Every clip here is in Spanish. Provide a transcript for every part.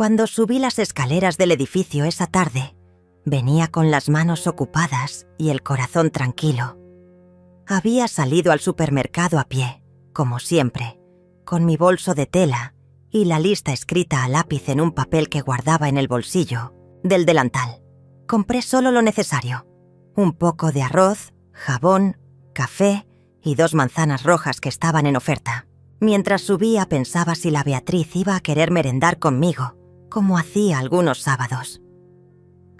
Cuando subí las escaleras del edificio esa tarde, venía con las manos ocupadas y el corazón tranquilo. Había salido al supermercado a pie, como siempre, con mi bolso de tela y la lista escrita a lápiz en un papel que guardaba en el bolsillo del delantal. Compré solo lo necesario: un poco de arroz, jabón, café y 2 manzanas rojas que estaban en oferta. Mientras subía pensaba si la Beatriz iba a querer merendar conmigo, como hacía algunos sábados.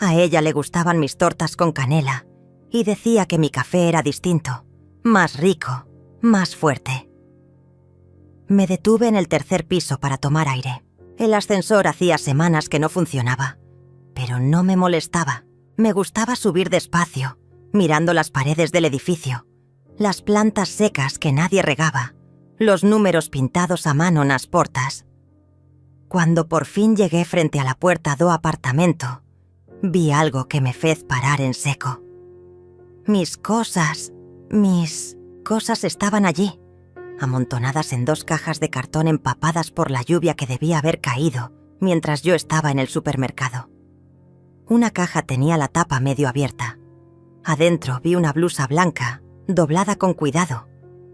A ella le gustaban mis tortas con canela y decía que mi café era distinto, más rico, más fuerte. Me detuve en el 3er piso para tomar aire. El ascensor hacía semanas que no funcionaba, pero no me molestaba. Me gustaba subir despacio, mirando las paredes del edificio, las plantas secas que nadie regaba, los números pintados a mano nas portas. Cuando por fin llegué frente a la puerta do apartamento, vi algo que me fez parar en seco. Mis cosas estaban allí, amontonadas en 2 cajas de cartón empapadas por la lluvia que debía haber caído mientras yo estaba en el supermercado. Una caja tenía la tapa medio abierta. Adentro vi una blusa blanca, doblada con cuidado,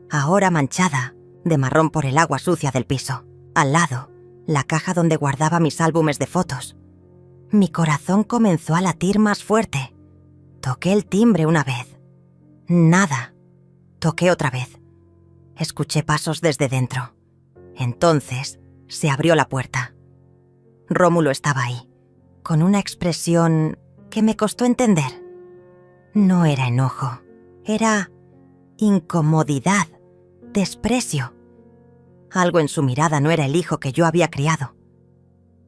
ahora manchada de marrón por el agua sucia del piso. Al lado, la caja donde guardaba mis álbumes de fotos. Mi corazón comenzó a latir más fuerte. Toqué el timbre una vez. Nada. Toqué otra vez. Escuché pasos desde dentro. Entonces se abrió la puerta. Rómulo estaba ahí, con una expresión que me costó entender. No era enojo, era incomodidad, desprecio. Algo en su mirada no era el hijo que yo había criado.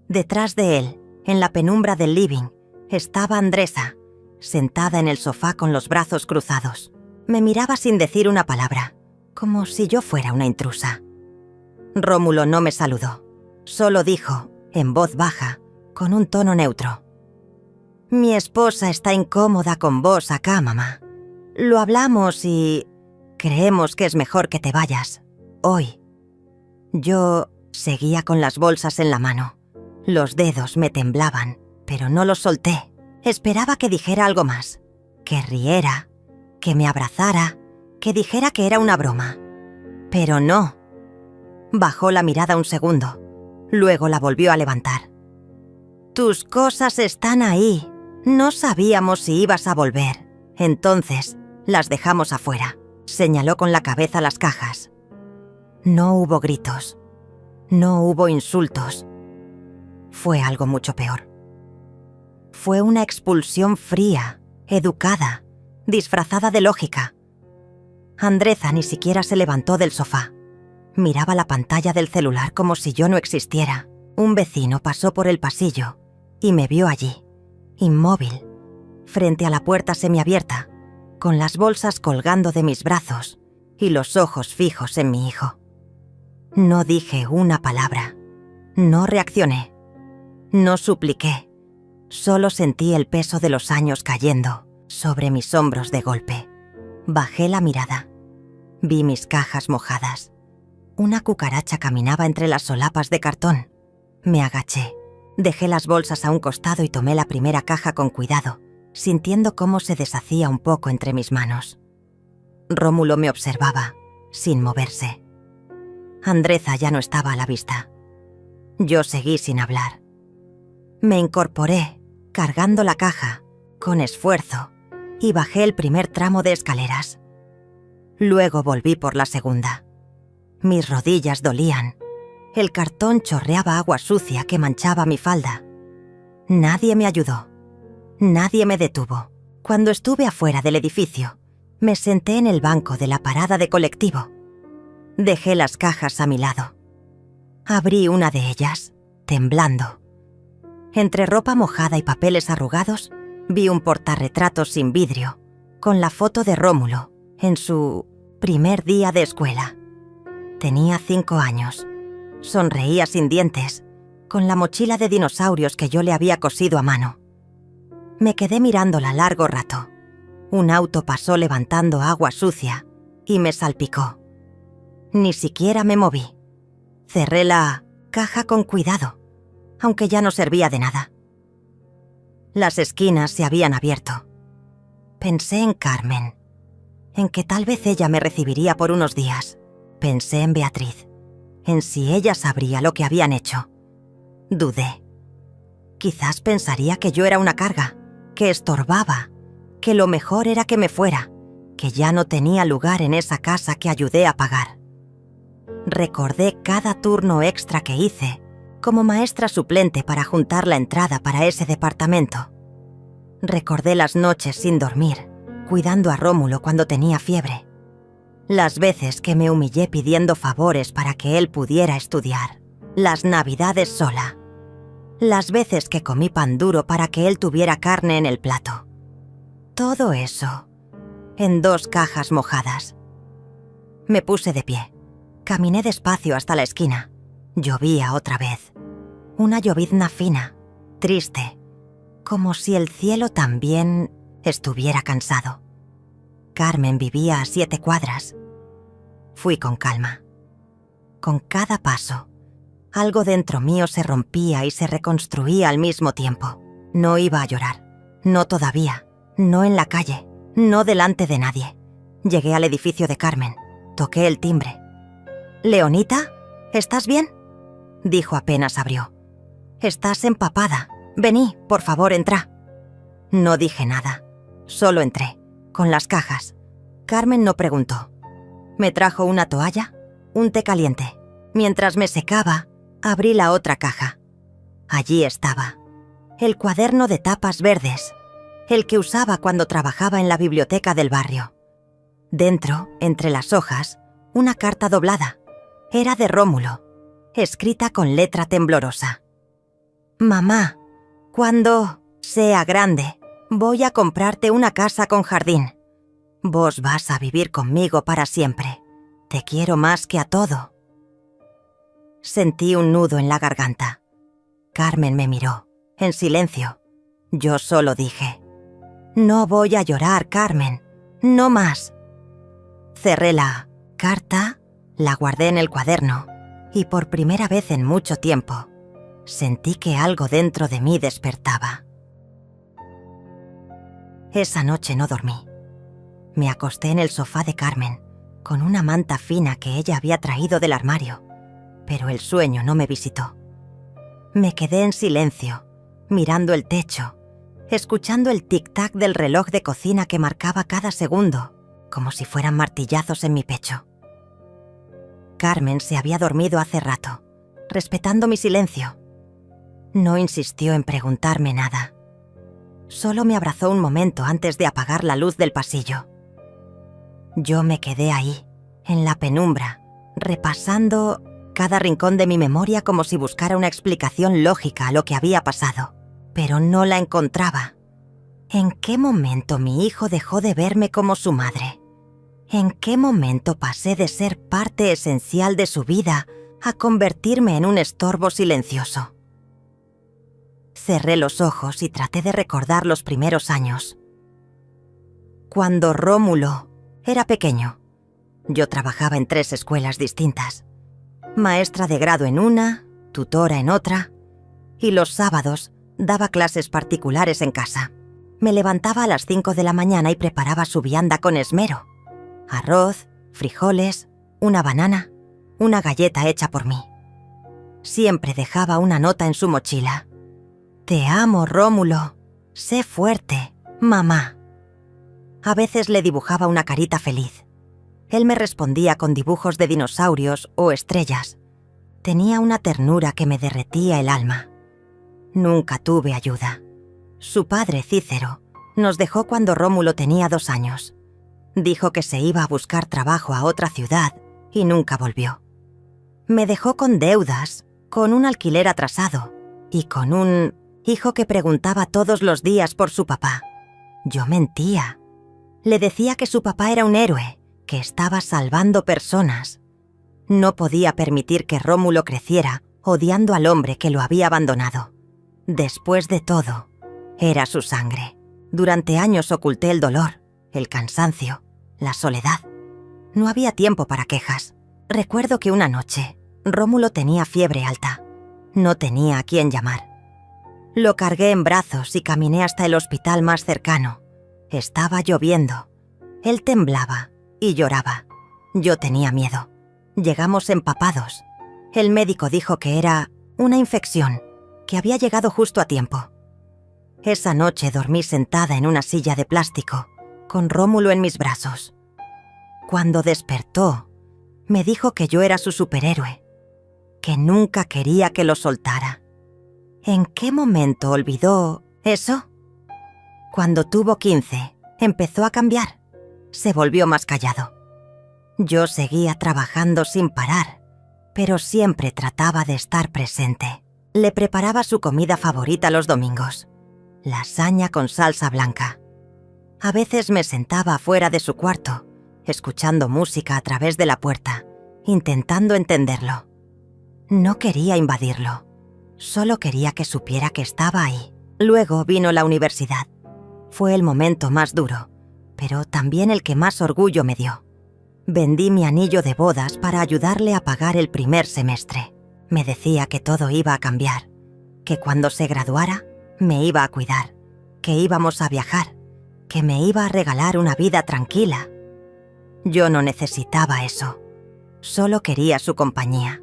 Detrás de él, en la penumbra del living, estaba Andresa, sentada en el sofá con los brazos cruzados. Me miraba sin decir una palabra, como si yo fuera una intrusa. Rómulo no me saludó, solo dijo, en voz baja, con un tono neutro: «Mi esposa está incómoda con vos acá, mamá. Lo hablamos y creemos que es mejor que te vayas, hoy». Yo seguía con las bolsas en la mano. Los dedos me temblaban, pero no los solté. Esperaba que dijera algo más, que riera, que me abrazara, que dijera que era una broma. Pero no. Bajó la mirada un segundo, luego la volvió a levantar. «Tus cosas están ahí. No sabíamos si ibas a volver. Entonces, las dejamos afuera», señaló con la cabeza las cajas. No hubo gritos. No hubo insultos. Fue algo mucho peor. Fue una expulsión fría, educada, disfrazada de lógica. Andresa ni siquiera se levantó del sofá. Miraba la pantalla del celular como si yo no existiera. Un vecino pasó por el pasillo y me vio allí, inmóvil, frente a la puerta semiabierta, con las bolsas colgando de mis brazos y los ojos fijos en mi hijo. No dije una palabra. No reaccioné. No supliqué. Solo sentí el peso de los años cayendo sobre mis hombros de golpe. Bajé la mirada. Vi mis cajas mojadas. Una cucaracha caminaba entre las solapas de cartón. Me agaché. Dejé las bolsas a un costado y tomé la primera caja con cuidado, sintiendo cómo se deshacía un poco entre mis manos. Rómulo me observaba, sin moverse. Andresa ya no estaba a la vista. Yo seguí sin hablar. Me incorporé, cargando la caja, con esfuerzo, y bajé el primer tramo de escaleras. Luego volví por la segunda. Mis rodillas dolían. El cartón chorreaba agua sucia que manchaba mi falda. Nadie me ayudó. Nadie me detuvo. Cuando estuve afuera del edificio, me senté en el banco de la parada de colectivo. Dejé las cajas a mi lado. Abrí una de ellas, temblando. Entre ropa mojada y papeles arrugados, vi un portarretratos sin vidrio, con la foto de Rómulo, en su primer día de escuela. Tenía 5 años. Sonreía sin dientes, con la mochila de dinosaurios que yo le había cosido a mano. Me quedé mirándola largo rato. Un auto pasó levantando agua sucia y me salpicó. Ni siquiera me moví. Cerré la caja con cuidado. aunque ya no servía de nada. Las esquinas se habían abierto. Pensé en Carmen, en que tal vez ella me recibiría por unos días. Pensé en Beatriz, en si ella sabría lo que habían hecho. Dudé. Quizás pensaría que yo era una carga, que estorbaba, que lo mejor era que me fuera, que ya no tenía lugar en esa casa que ayudé a pagar. Recordé cada turno extra que hice como maestra suplente para juntar la entrada para ese departamento. Recordé las noches sin dormir, cuidando a Rómulo cuando tenía fiebre. Las veces que me humillé pidiendo favores para que él pudiera estudiar. Las navidades sola. Las veces que comí pan duro para que él tuviera carne en el plato. Todo eso, en 2 cajas mojadas. Me puse de pie. Caminé despacio hasta la esquina. Llovía otra vez. Una llovizna fina, triste, como si el cielo también estuviera cansado. Carmen vivía a 7 cuadras. Fui con calma. Con cada paso, algo dentro mío se rompía y se reconstruía al mismo tiempo. No iba a llorar. No todavía. No en la calle. No delante de nadie. Llegué al edificio de Carmen. Toqué el timbre. «¿Leonita? ¿Estás bien?», dijo apenas abrió. «Estás empapada. Vení, por favor, entra». No dije nada. Solo entré, con las cajas. Carmen no preguntó. Me trajo una toalla, un té caliente. Mientras me secaba, abrí la otra caja. Allí estaba. El cuaderno de tapas verdes, el que usaba cuando trabajaba en la biblioteca del barrio. Dentro, entre las hojas, una carta doblada. Era de Rómulo, escrita con letra temblorosa. «Mamá, cuando sea grande, voy a comprarte una casa con jardín. Vos vas a vivir conmigo para siempre. Te quiero más que a todo». Sentí un nudo en la garganta. Carmen me miró, en silencio. Yo solo dije: «No voy a llorar, Carmen. No más». Cerré la carta, la guardé en el cuaderno y por primera vez en mucho tiempo sentí que algo dentro de mí despertaba. Esa noche no dormí. Me acosté en el sofá de Carmen, con una manta fina que ella había traído del armario, pero el sueño no me visitó. Me quedé en silencio, mirando el techo, escuchando el tic-tac del reloj de cocina que marcaba cada segundo, como si fueran martillazos en mi pecho. Carmen se había dormido hace rato, respetando mi silencio. No insistió en preguntarme nada. Solo me abrazó un momento antes de apagar la luz del pasillo. Yo me quedé ahí, en la penumbra, repasando cada rincón de mi memoria como si buscara una explicación lógica a lo que había pasado, pero no la encontraba. ¿En qué momento mi hijo dejó de verme como su madre? ¿En qué momento pasé de ser parte esencial de su vida a convertirme en un estorbo silencioso? Cerré los ojos y traté de recordar los primeros años. Cuando Rómulo era pequeño, yo trabajaba en 3 escuelas distintas. Maestra de grado en una, tutora en otra, y los sábados daba clases particulares en casa. Me levantaba a las 5 de la mañana y preparaba su vianda con esmero. Arroz, frijoles, una banana, una galleta hecha por mí. Siempre dejaba una nota en su mochila. «Te amo, Rómulo. Sé fuerte, mamá». A veces le dibujaba una carita feliz. Él me respondía con dibujos de dinosaurios o estrellas. Tenía una ternura que me derretía el alma. Nunca tuve ayuda. Su padre, Cícero, nos dejó cuando Rómulo tenía 2 años. Dijo que se iba a buscar trabajo a otra ciudad y nunca volvió. Me dejó con deudas, con un alquiler atrasado y con un hijo que preguntaba todos los días por su papá. Yo mentía. Le decía que su papá era un héroe, que estaba salvando personas. No podía permitir que Rómulo creciera odiando al hombre que lo había abandonado. Después de todo, era su sangre. Durante años oculté el dolor, el cansancio, la soledad. No había tiempo para quejas. Recuerdo que una noche, Rómulo tenía fiebre alta. No tenía a quién llamar. Lo cargué en brazos y caminé hasta el hospital más cercano. Estaba lloviendo. Él temblaba y lloraba. Yo tenía miedo. Llegamos empapados. El médico dijo que era una infección, que había llegado justo a tiempo. Esa noche dormí sentada en una silla de plástico, con Rómulo en mis brazos. Cuando despertó, me dijo que yo era su superhéroe, que nunca quería que lo soltara. ¿En qué momento olvidó eso? Cuando tuvo 15, empezó a cambiar. Se volvió más callado. Yo seguía trabajando sin parar, pero siempre trataba de estar presente. Le preparaba su comida favorita los domingos, lasaña con salsa blanca. A veces me sentaba afuera de su cuarto, escuchando música a través de la puerta, intentando entenderlo. No quería invadirlo, solo quería que supiera que estaba ahí. Luego vino la universidad. Fue el momento más duro, pero también el que más orgullo me dio. Vendí mi anillo de bodas para ayudarle a pagar el primer semestre. Me decía que todo iba a cambiar, que cuando se graduara me iba a cuidar, que íbamos a viajar, que me iba a regalar una vida tranquila. Yo no necesitaba eso, solo quería su compañía.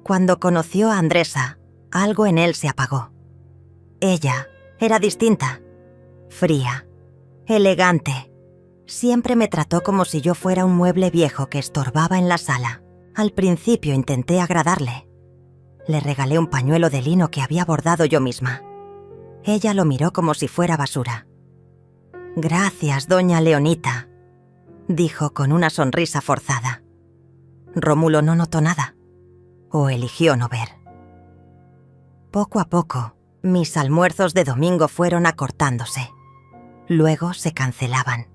Cuando conoció a Andresa, algo en él se apagó. Ella era distinta, fría, elegante. Siempre me trató como si yo fuera un mueble viejo que estorbaba en la sala. Al principio intenté agradarle. Le regalé un pañuelo de lino que había bordado yo misma. Ella lo miró como si fuera basura. «Gracias, doña Leonita», dijo con una sonrisa forzada. Rómulo no notó nada, o eligió no ver. Poco a poco, mis almuerzos de domingo fueron acortándose. Luego se cancelaban.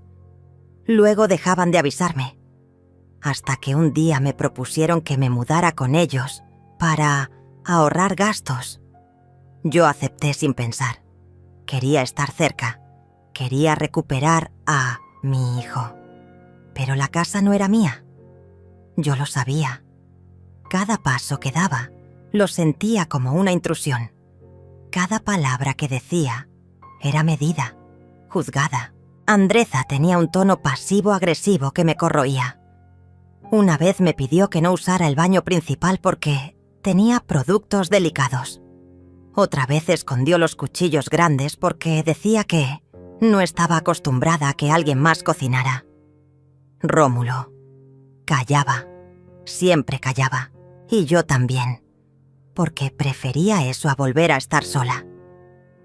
Luego dejaban de avisarme. Hasta que un día me propusieron que me mudara con ellos para ahorrar gastos. Yo acepté sin pensar. Quería estar cerca. Quería recuperar a mi hijo. Pero la casa no era mía. Yo lo sabía. Cada paso que daba lo sentía como una intrusión. Cada palabra que decía era medida, juzgada. Andresa tenía un tono pasivo-agresivo que me corroía. Una vez me pidió que no usara el baño principal porque tenía productos delicados. Otra vez escondió los cuchillos grandes porque decía que no estaba acostumbrada a que alguien más cocinara. Rómulo callaba, siempre callaba, y yo también, porque prefería eso a volver a estar sola.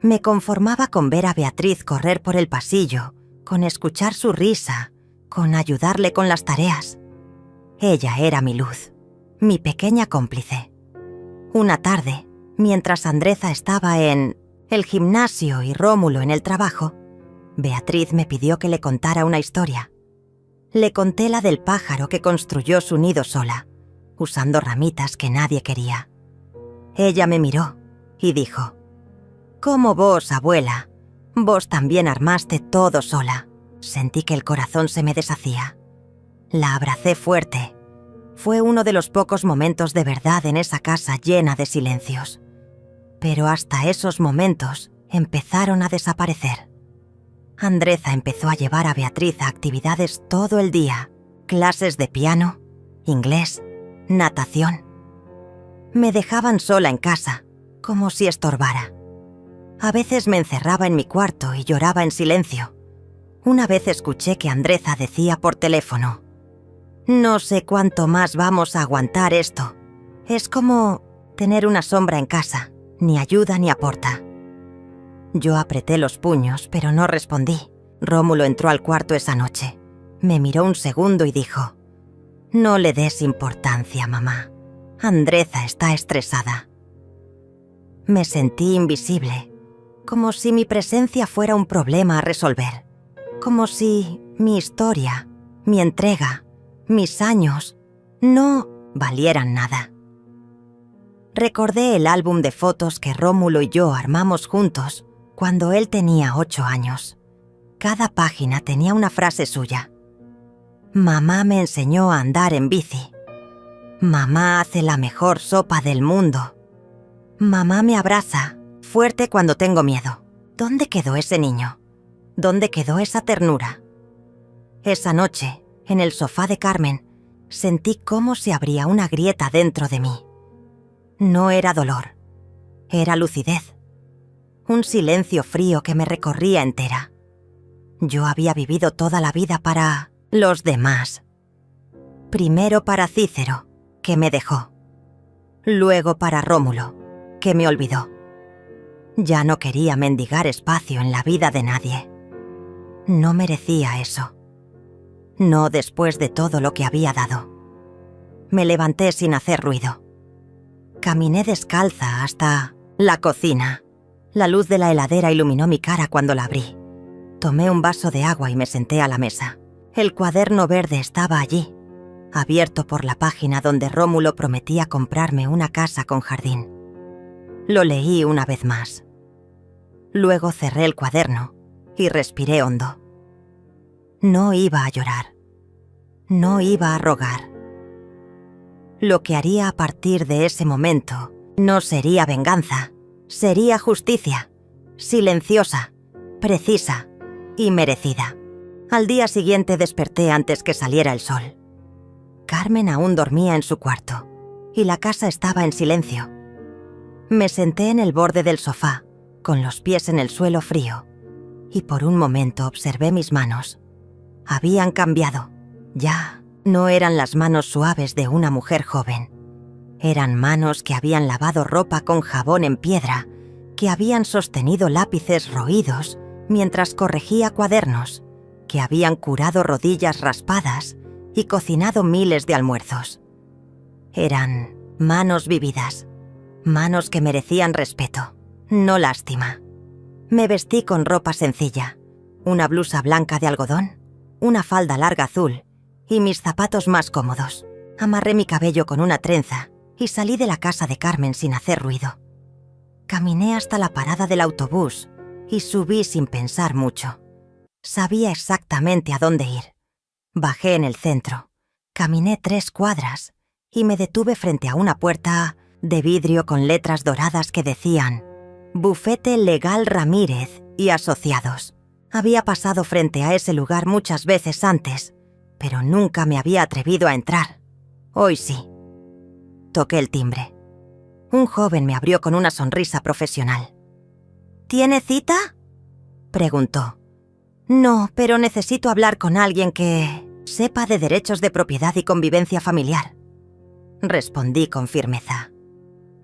Me conformaba con ver a Beatriz correr por el pasillo, con escuchar su risa, con ayudarle con las tareas. Ella era mi luz, mi pequeña cómplice. Una tarde, mientras Andresa estaba en el gimnasio y Rómulo en el trabajo, Beatriz me pidió que le contara una historia. Le conté la del pájaro que construyó su nido sola, usando ramitas que nadie quería. Ella me miró y dijo: «Como vos, abuela, vos también armaste todo sola». Sentí que el corazón se me deshacía. La abracé fuerte. Fue uno de los pocos momentos de verdad en esa casa llena de silencios. Pero hasta esos momentos empezaron a desaparecer. Andresa empezó a llevar a Beatriz a actividades todo el día, clases de piano, inglés, natación. Me dejaban sola en casa, como si estorbara. A veces me encerraba en mi cuarto y lloraba en silencio. Una vez escuché que Andresa decía por teléfono: «No sé cuánto más vamos a aguantar esto. Es como tener una sombra en casa, ni ayuda ni aporta». Yo apreté los puños, pero no respondí. Rómulo entró al cuarto esa noche. Me miró un segundo y dijo: «No le des importancia, mamá. Andresa está estresada». Me sentí invisible, como si mi presencia fuera un problema a resolver, como si mi historia, mi entrega, mis años no valieran nada. Recordé el álbum de fotos que Rómulo y yo armamos juntos cuando él tenía 8 años. Cada página tenía una frase suya. «Mamá me enseñó a andar en bici. Mamá hace la mejor sopa del mundo». Mamá me abraza, fuerte cuando tengo miedo. ¿Dónde quedó ese niño? ¿Dónde quedó esa ternura? Esa noche, en el sofá de Carmen, sentí cómo se abría una grieta dentro de mí. No era dolor, era lucidez. Un silencio frío que me recorría entera. Yo había vivido toda la vida para los demás. Primero para Cícero, que me dejó. Luego para Rómulo, que me olvidó. Ya no quería mendigar espacio en la vida de nadie. No merecía eso. No después de todo lo que había dado. Me levanté sin hacer ruido. Caminé descalza hasta la cocina. La luz de la heladera iluminó mi cara cuando la abrí. Tomé un vaso de agua y me senté a la mesa. El cuaderno verde estaba allí, abierto por la página donde Rómulo prometía comprarme una casa con jardín. Lo leí una vez más. Luego cerré el cuaderno y respiré hondo. No iba a llorar. No iba a rogar. Lo que haría a partir de ese momento no sería venganza, sería justicia, silenciosa, precisa y merecida. Al día siguiente desperté antes que saliera el sol. Carmen aún dormía en su cuarto y la casa estaba en silencio. Me senté en el borde del sofá, con los pies en el suelo frío, y por un momento observé mis manos. Habían cambiado. Ya no eran las manos suaves de una mujer joven. Eran manos que habían lavado ropa con jabón en piedra, que habían sostenido lápices roídos mientras corregía cuadernos, que habían curado rodillas raspadas y cocinado miles de almuerzos. Eran manos vividas, manos que merecían respeto, no lástima. Me vestí con ropa sencilla, una blusa blanca de algodón, una falda larga azul y mis zapatos más cómodos. Amarré mi cabello con una trenza y salí de la casa de Carmen sin hacer ruido. Caminé hasta la parada del autobús y subí sin pensar mucho. Sabía exactamente a dónde ir. Bajé en el centro, caminé 3 cuadras y me detuve frente a una puerta de vidrio con letras doradas que decían Bufete Legal Ramírez y Asociados. Había pasado frente a ese lugar muchas veces antes, pero nunca me había atrevido a entrar. Hoy sí. Toqué el timbre. Un joven me abrió con una sonrisa profesional. ¿Tiene cita?, preguntó. No, pero necesito hablar con alguien que sepa de derechos de propiedad y convivencia familiar, respondí con firmeza.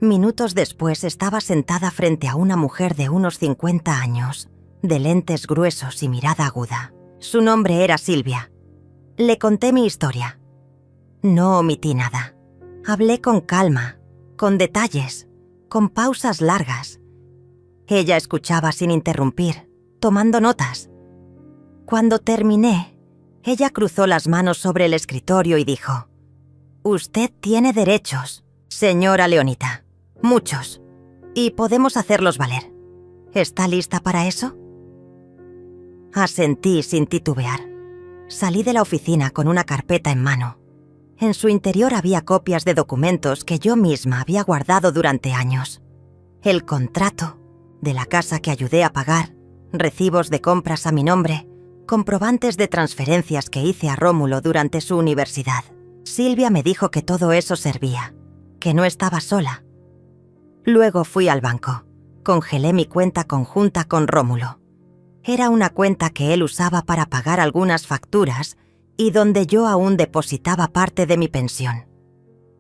Minutos después estaba sentada frente a una mujer de unos 50 años, de lentes gruesos y mirada aguda. Su nombre era Silvia. Le conté mi historia. No omití nada. Hablé con calma, con detalles, con pausas largas. Ella escuchaba sin interrumpir, tomando notas. Cuando terminé, ella cruzó las manos sobre el escritorio y dijo: «Usted tiene derechos, señora Leonita, muchos, y podemos hacerlos valer. ¿Está lista para eso?». Asentí sin titubear. Salí de la oficina con una carpeta en mano. En su interior había copias de documentos que yo misma había guardado durante años. El contrato de la casa que ayudé a pagar, recibos de compras a mi nombre, comprobantes de transferencias que hice a Rómulo durante su universidad. Silvia me dijo que todo eso servía, que no estaba sola. Luego fui al banco. Congelé mi cuenta conjunta con Rómulo. Era una cuenta que él usaba para pagar algunas facturas y donde yo aún depositaba parte de mi pensión.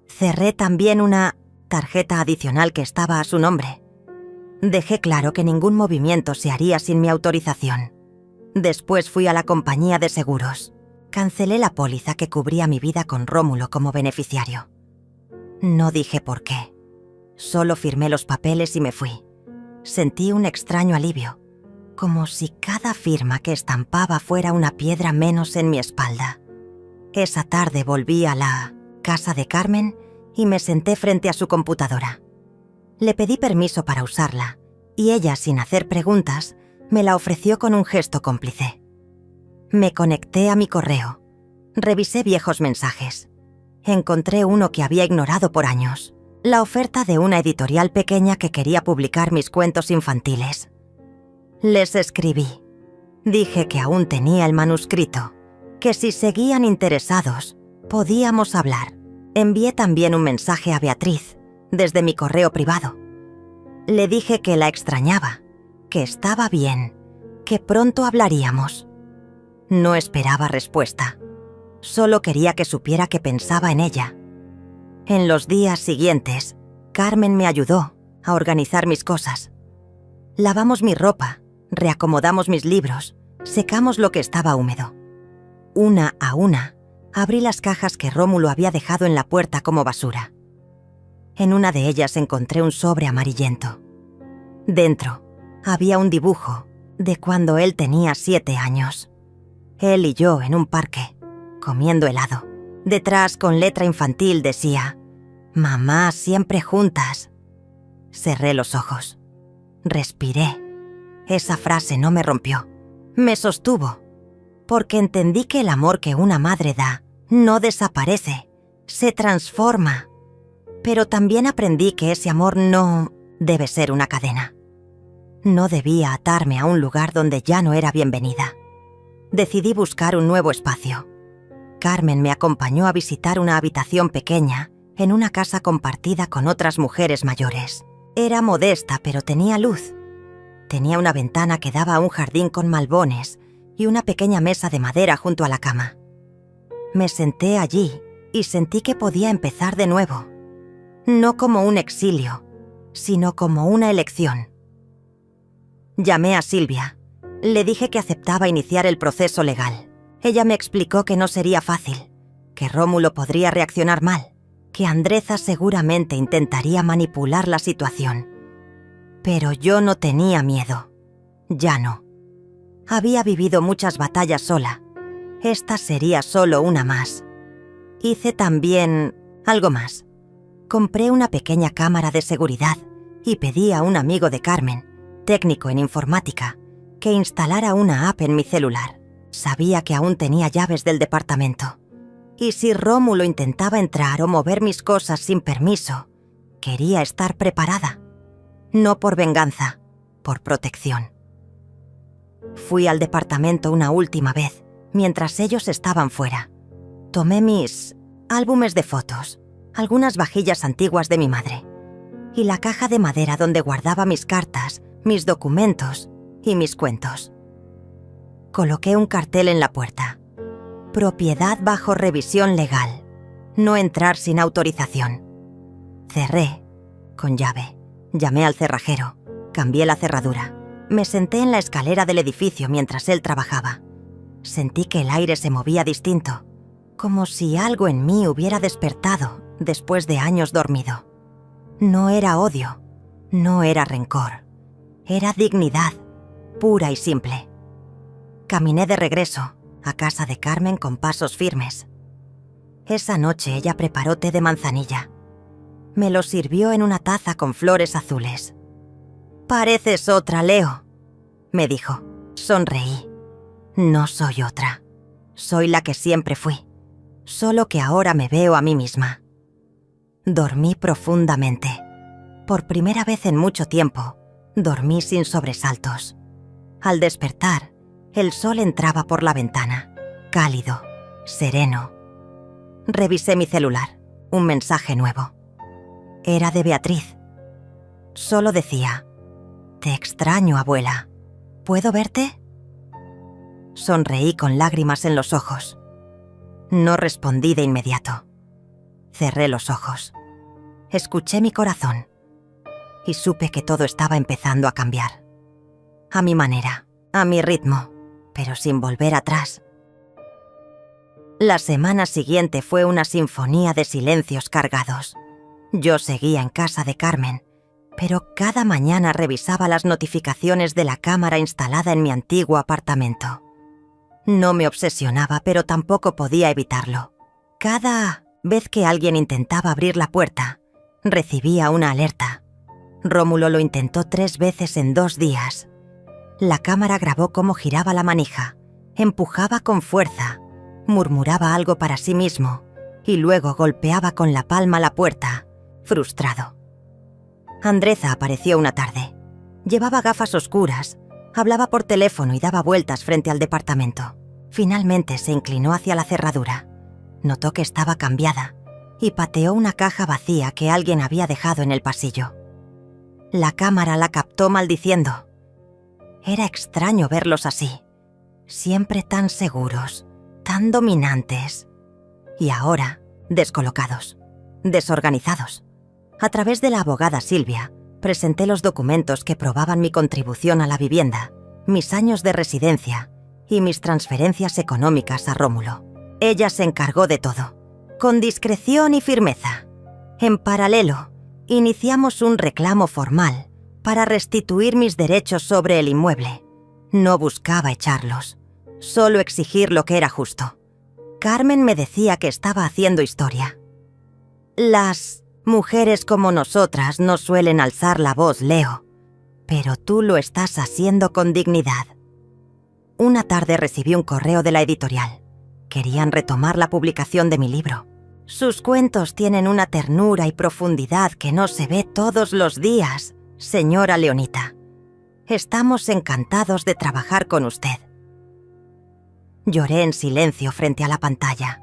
Cerré también una tarjeta adicional que estaba a su nombre. Dejé claro que ningún movimiento se haría sin mi autorización. Después fui a la compañía de seguros. Cancelé la póliza que cubría mi vida con Rómulo como beneficiario. No dije por qué. Solo firmé los papeles y me fui. Sentí un extraño alivio, como si cada firma que estampaba fuera una piedra menos en mi espalda. Esa tarde volví a la casa de Carmen y me senté frente a su computadora. Le pedí permiso para usarla y ella, sin hacer preguntas, me la ofreció con un gesto cómplice. Me conecté a mi correo. Revisé viejos mensajes. Encontré uno que había ignorado por años. La oferta de una editorial pequeña que quería publicar mis cuentos infantiles. Les escribí. Dije que aún tenía el manuscrito, que si seguían interesados, podíamos hablar. Envié también un mensaje a Beatriz, desde mi correo privado. Le dije que la extrañaba, que estaba bien, que pronto hablaríamos. No esperaba respuesta. Solo quería que supiera que pensaba en ella. En los días siguientes, Carmen me ayudó a organizar mis cosas. Lavamos mi ropa, reacomodamos mis libros, secamos lo que estaba húmedo. Una a una, abrí las cajas que Rómulo había dejado en la puerta como basura. En una de ellas encontré un sobre amarillento. Dentro había un dibujo de cuando él tenía 7 años. Él y yo en un parque, comiendo helado. Detrás, con letra infantil, decía: «Mamá, siempre juntas». Cerré los ojos. Respiré. Esa frase no me rompió. Me sostuvo. Porque entendí que el amor que una madre da no desaparece, se transforma. Pero también aprendí que ese amor no debe ser una cadena. No debía atarme a un lugar donde ya no era bienvenida. Decidí buscar un nuevo espacio. Carmen me acompañó a visitar una habitación pequeña en una casa compartida con otras mujeres mayores. Era modesta, pero tenía luz. Tenía una ventana que daba a un jardín con malbones y una pequeña mesa de madera junto a la cama. Me senté allí y sentí que podía empezar de nuevo. No como un exilio, sino como una elección. Llamé a Silvia. Le dije que aceptaba iniciar el proceso legal. Ella me explicó que no sería fácil, que Rómulo podría reaccionar mal, que Andreza seguramente intentaría manipular la situación. Pero yo no tenía miedo. Ya no. Había vivido muchas batallas sola. Esta sería solo una más. Hice también algo más. Compré una pequeña cámara de seguridad y pedí a un amigo de Carmen, técnico en informática, que instalara una app en mi celular. Sabía que aún tenía llaves del departamento. Y si Rómulo intentaba entrar o mover mis cosas sin permiso, quería estar preparada. No por venganza, por protección. Fui al departamento una última vez, mientras ellos estaban fuera. Tomé mis álbumes de fotos, algunas vajillas antiguas de mi madre, y la caja de madera donde guardaba mis cartas, mis documentos y mis cuentos. Coloqué un cartel en la puerta. Propiedad bajo revisión legal. No entrar sin autorización. Cerré con llave. Llamé al cerrajero. Cambié la cerradura. Me senté en la escalera del edificio mientras él trabajaba. Sentí que el aire se movía distinto, como si algo en mí hubiera despertado después de años dormido. No era odio, no era rencor. Era dignidad, pura y simple. Caminé de regreso a casa de Carmen con pasos firmes. Esa noche ella preparó té de manzanilla. Me lo sirvió en una taza con flores azules. «Pareces otra, Leo», me dijo. Sonreí. No soy otra. Soy la que siempre fui. Solo que ahora me veo a mí misma. Dormí profundamente. Por primera vez en mucho tiempo, dormí sin sobresaltos. Al despertar, el sol entraba por la ventana, cálido, sereno. Revisé mi celular. Un mensaje nuevo. Era de Beatriz. Solo decía: «Te extraño, abuela. ¿Puedo verte?» Sonreí con lágrimas en los ojos. No respondí de inmediato. Cerré los ojos. Escuché mi corazón y supe que todo estaba empezando a cambiar. A mi manera, a mi ritmo, pero sin volver atrás. La semana siguiente fue una sinfonía de silencios cargados. Yo seguía en casa de Carmen, pero cada mañana revisaba las notificaciones de la cámara instalada en mi antiguo apartamento. No me obsesionaba, pero tampoco podía evitarlo. Cada vez que alguien intentaba abrir la puerta, recibía una alerta. Rómulo lo intentó 3 veces en 2 días. La cámara grabó cómo giraba la manija, empujaba con fuerza, murmuraba algo para sí mismo y luego golpeaba con la palma la puerta, frustrado. Andreza apareció una tarde. Llevaba gafas oscuras, hablaba por teléfono y daba vueltas frente al departamento. Finalmente se inclinó hacia la cerradura. Notó que estaba cambiada y pateó una caja vacía que alguien había dejado en el pasillo. La cámara la captó maldiciendo. Era extraño verlos así, siempre tan seguros, tan dominantes. Y ahora, descolocados, desorganizados. A través de la abogada Silvia, presenté los documentos que probaban mi contribución a la vivienda, mis años de residencia y mis transferencias económicas a Rómulo. Ella se encargó de todo, con discreción y firmeza. En paralelo, iniciamos un reclamo formal para restituir mis derechos sobre el inmueble. No buscaba echarlos, solo exigir lo que era justo. Carmen me decía que estaba haciendo historia. Las mujeres como nosotras no suelen alzar la voz, Leo, pero tú lo estás haciendo con dignidad. Una tarde recibí un correo de la editorial. Querían retomar la publicación de mi libro. Sus cuentos tienen una ternura y profundidad que no se ve todos los días, señora Leonita. Estamos encantados de trabajar con usted. Lloré en silencio frente a la pantalla.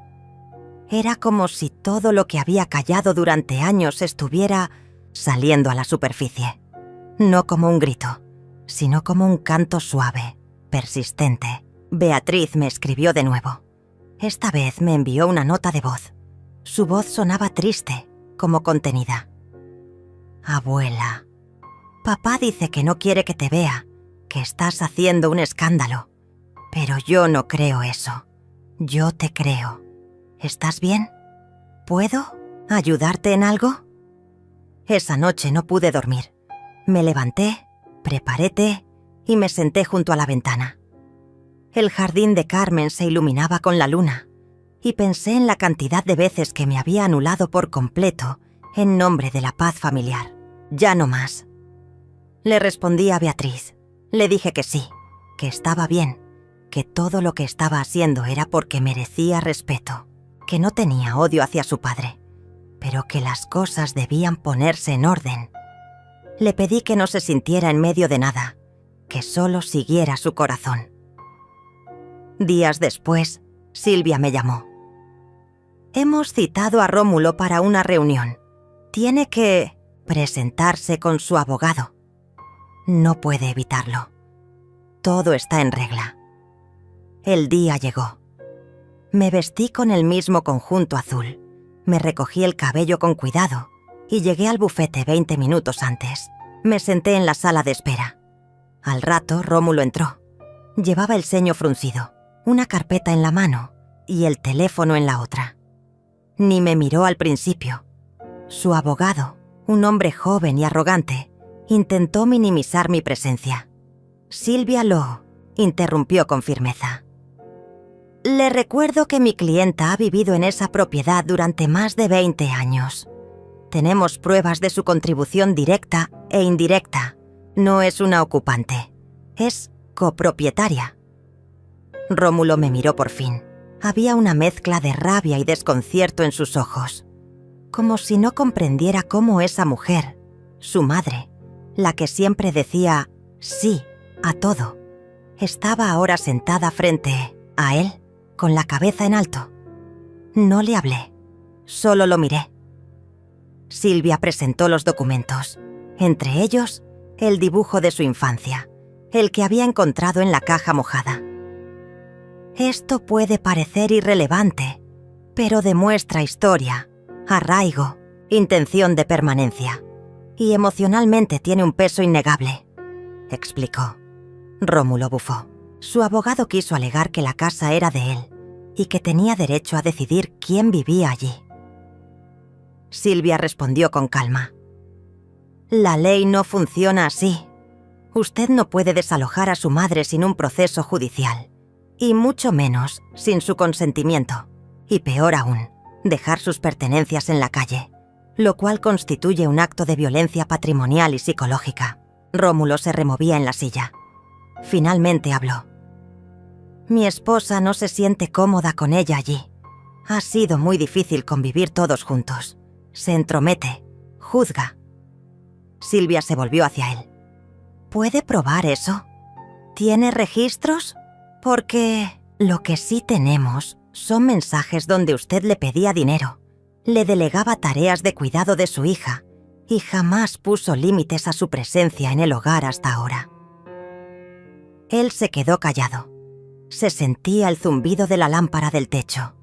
Era como si todo lo que había callado durante años estuviera saliendo a la superficie. No como un grito, sino como un canto suave, persistente. Beatriz me escribió de nuevo. Esta vez me envió una nota de voz. Su voz sonaba triste, como contenida. Abuela, papá dice que no quiere que te vea, que estás haciendo un escándalo. Pero yo no creo eso. Yo te creo. ¿Estás bien? ¿Puedo ayudarte en algo? Esa noche no pude dormir. Me levanté, preparé té y me senté junto a la ventana. El jardín de Carmen se iluminaba con la luna y pensé en la cantidad de veces que me había anulado por completo en nombre de la paz familiar. Ya no más. Le respondí a Beatriz. Le dije que sí, que estaba bien, que todo lo que estaba haciendo era porque merecía respeto, que no tenía odio hacia su padre, pero que las cosas debían ponerse en orden. Le pedí que no se sintiera en medio de nada, que solo siguiera su corazón. Días después, Silvia me llamó. Hemos citado a Rómulo para una reunión. Tiene que presentarse con su abogado. No puede evitarlo. Todo está en regla. El día llegó. Me vestí con el mismo conjunto azul. Me recogí el cabello con cuidado y llegué al bufete 20 minutos antes. Me senté en la sala de espera. Al rato, Rómulo entró. Llevaba el ceño fruncido, una carpeta en la mano y el teléfono en la otra. Ni me miró al principio. Su abogado, un hombre joven y arrogante, intentó minimizar mi presencia. Silvia lo interrumpió con firmeza. Le recuerdo que mi clienta ha vivido en esa propiedad durante más de 20 años. Tenemos pruebas de su contribución directa e indirecta. No es una ocupante, es copropietaria. Rómulo me miró por fin. Había una mezcla de rabia y desconcierto en sus ojos, como si no comprendiera cómo esa mujer, su madre, la que siempre decía sí a todo, estaba ahora sentada frente a él, con la cabeza en alto. No le hablé, solo lo miré. Silvia presentó los documentos, entre ellos el dibujo de su infancia, el que había encontrado en la caja mojada. Esto puede parecer irrelevante, pero demuestra historia, arraigo, intención de permanencia, y emocionalmente tiene un peso innegable, explicó. Rómulo bufó. Su abogado quiso alegar que la casa era de él y que tenía derecho a decidir quién vivía allí. Silvia respondió con calma. La ley no funciona así. Usted no puede desalojar a su madre sin un proceso judicial, y mucho menos sin su consentimiento. Y peor aún, dejar sus pertenencias en la calle, lo cual constituye un acto de violencia patrimonial y psicológica. Rómulo se removía en la silla. Finalmente habló. Mi esposa no se siente cómoda con ella allí. Ha sido muy difícil convivir todos juntos. Se entromete, juzga. Silvia se volvió hacia él. ¿Puede probar eso? ¿Tiene registros? Porque lo que sí tenemos son mensajes donde usted le pedía dinero, le delegaba tareas de cuidado de su hija y jamás puso límites a su presencia en el hogar hasta ahora. Él se quedó callado. Se sentía el zumbido de la lámpara del techo.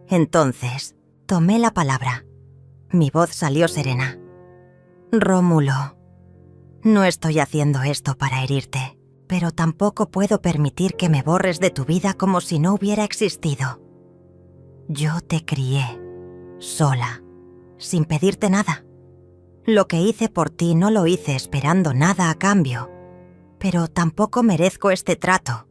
Entonces, tomé la palabra. Mi voz salió serena. Rómulo, no estoy haciendo esto para herirte, pero tampoco puedo permitir que me borres de tu vida como si no hubiera existido. Yo te crié, sola, sin pedirte nada. Lo que hice por ti no lo hice esperando nada a cambio, pero tampoco merezco este trato.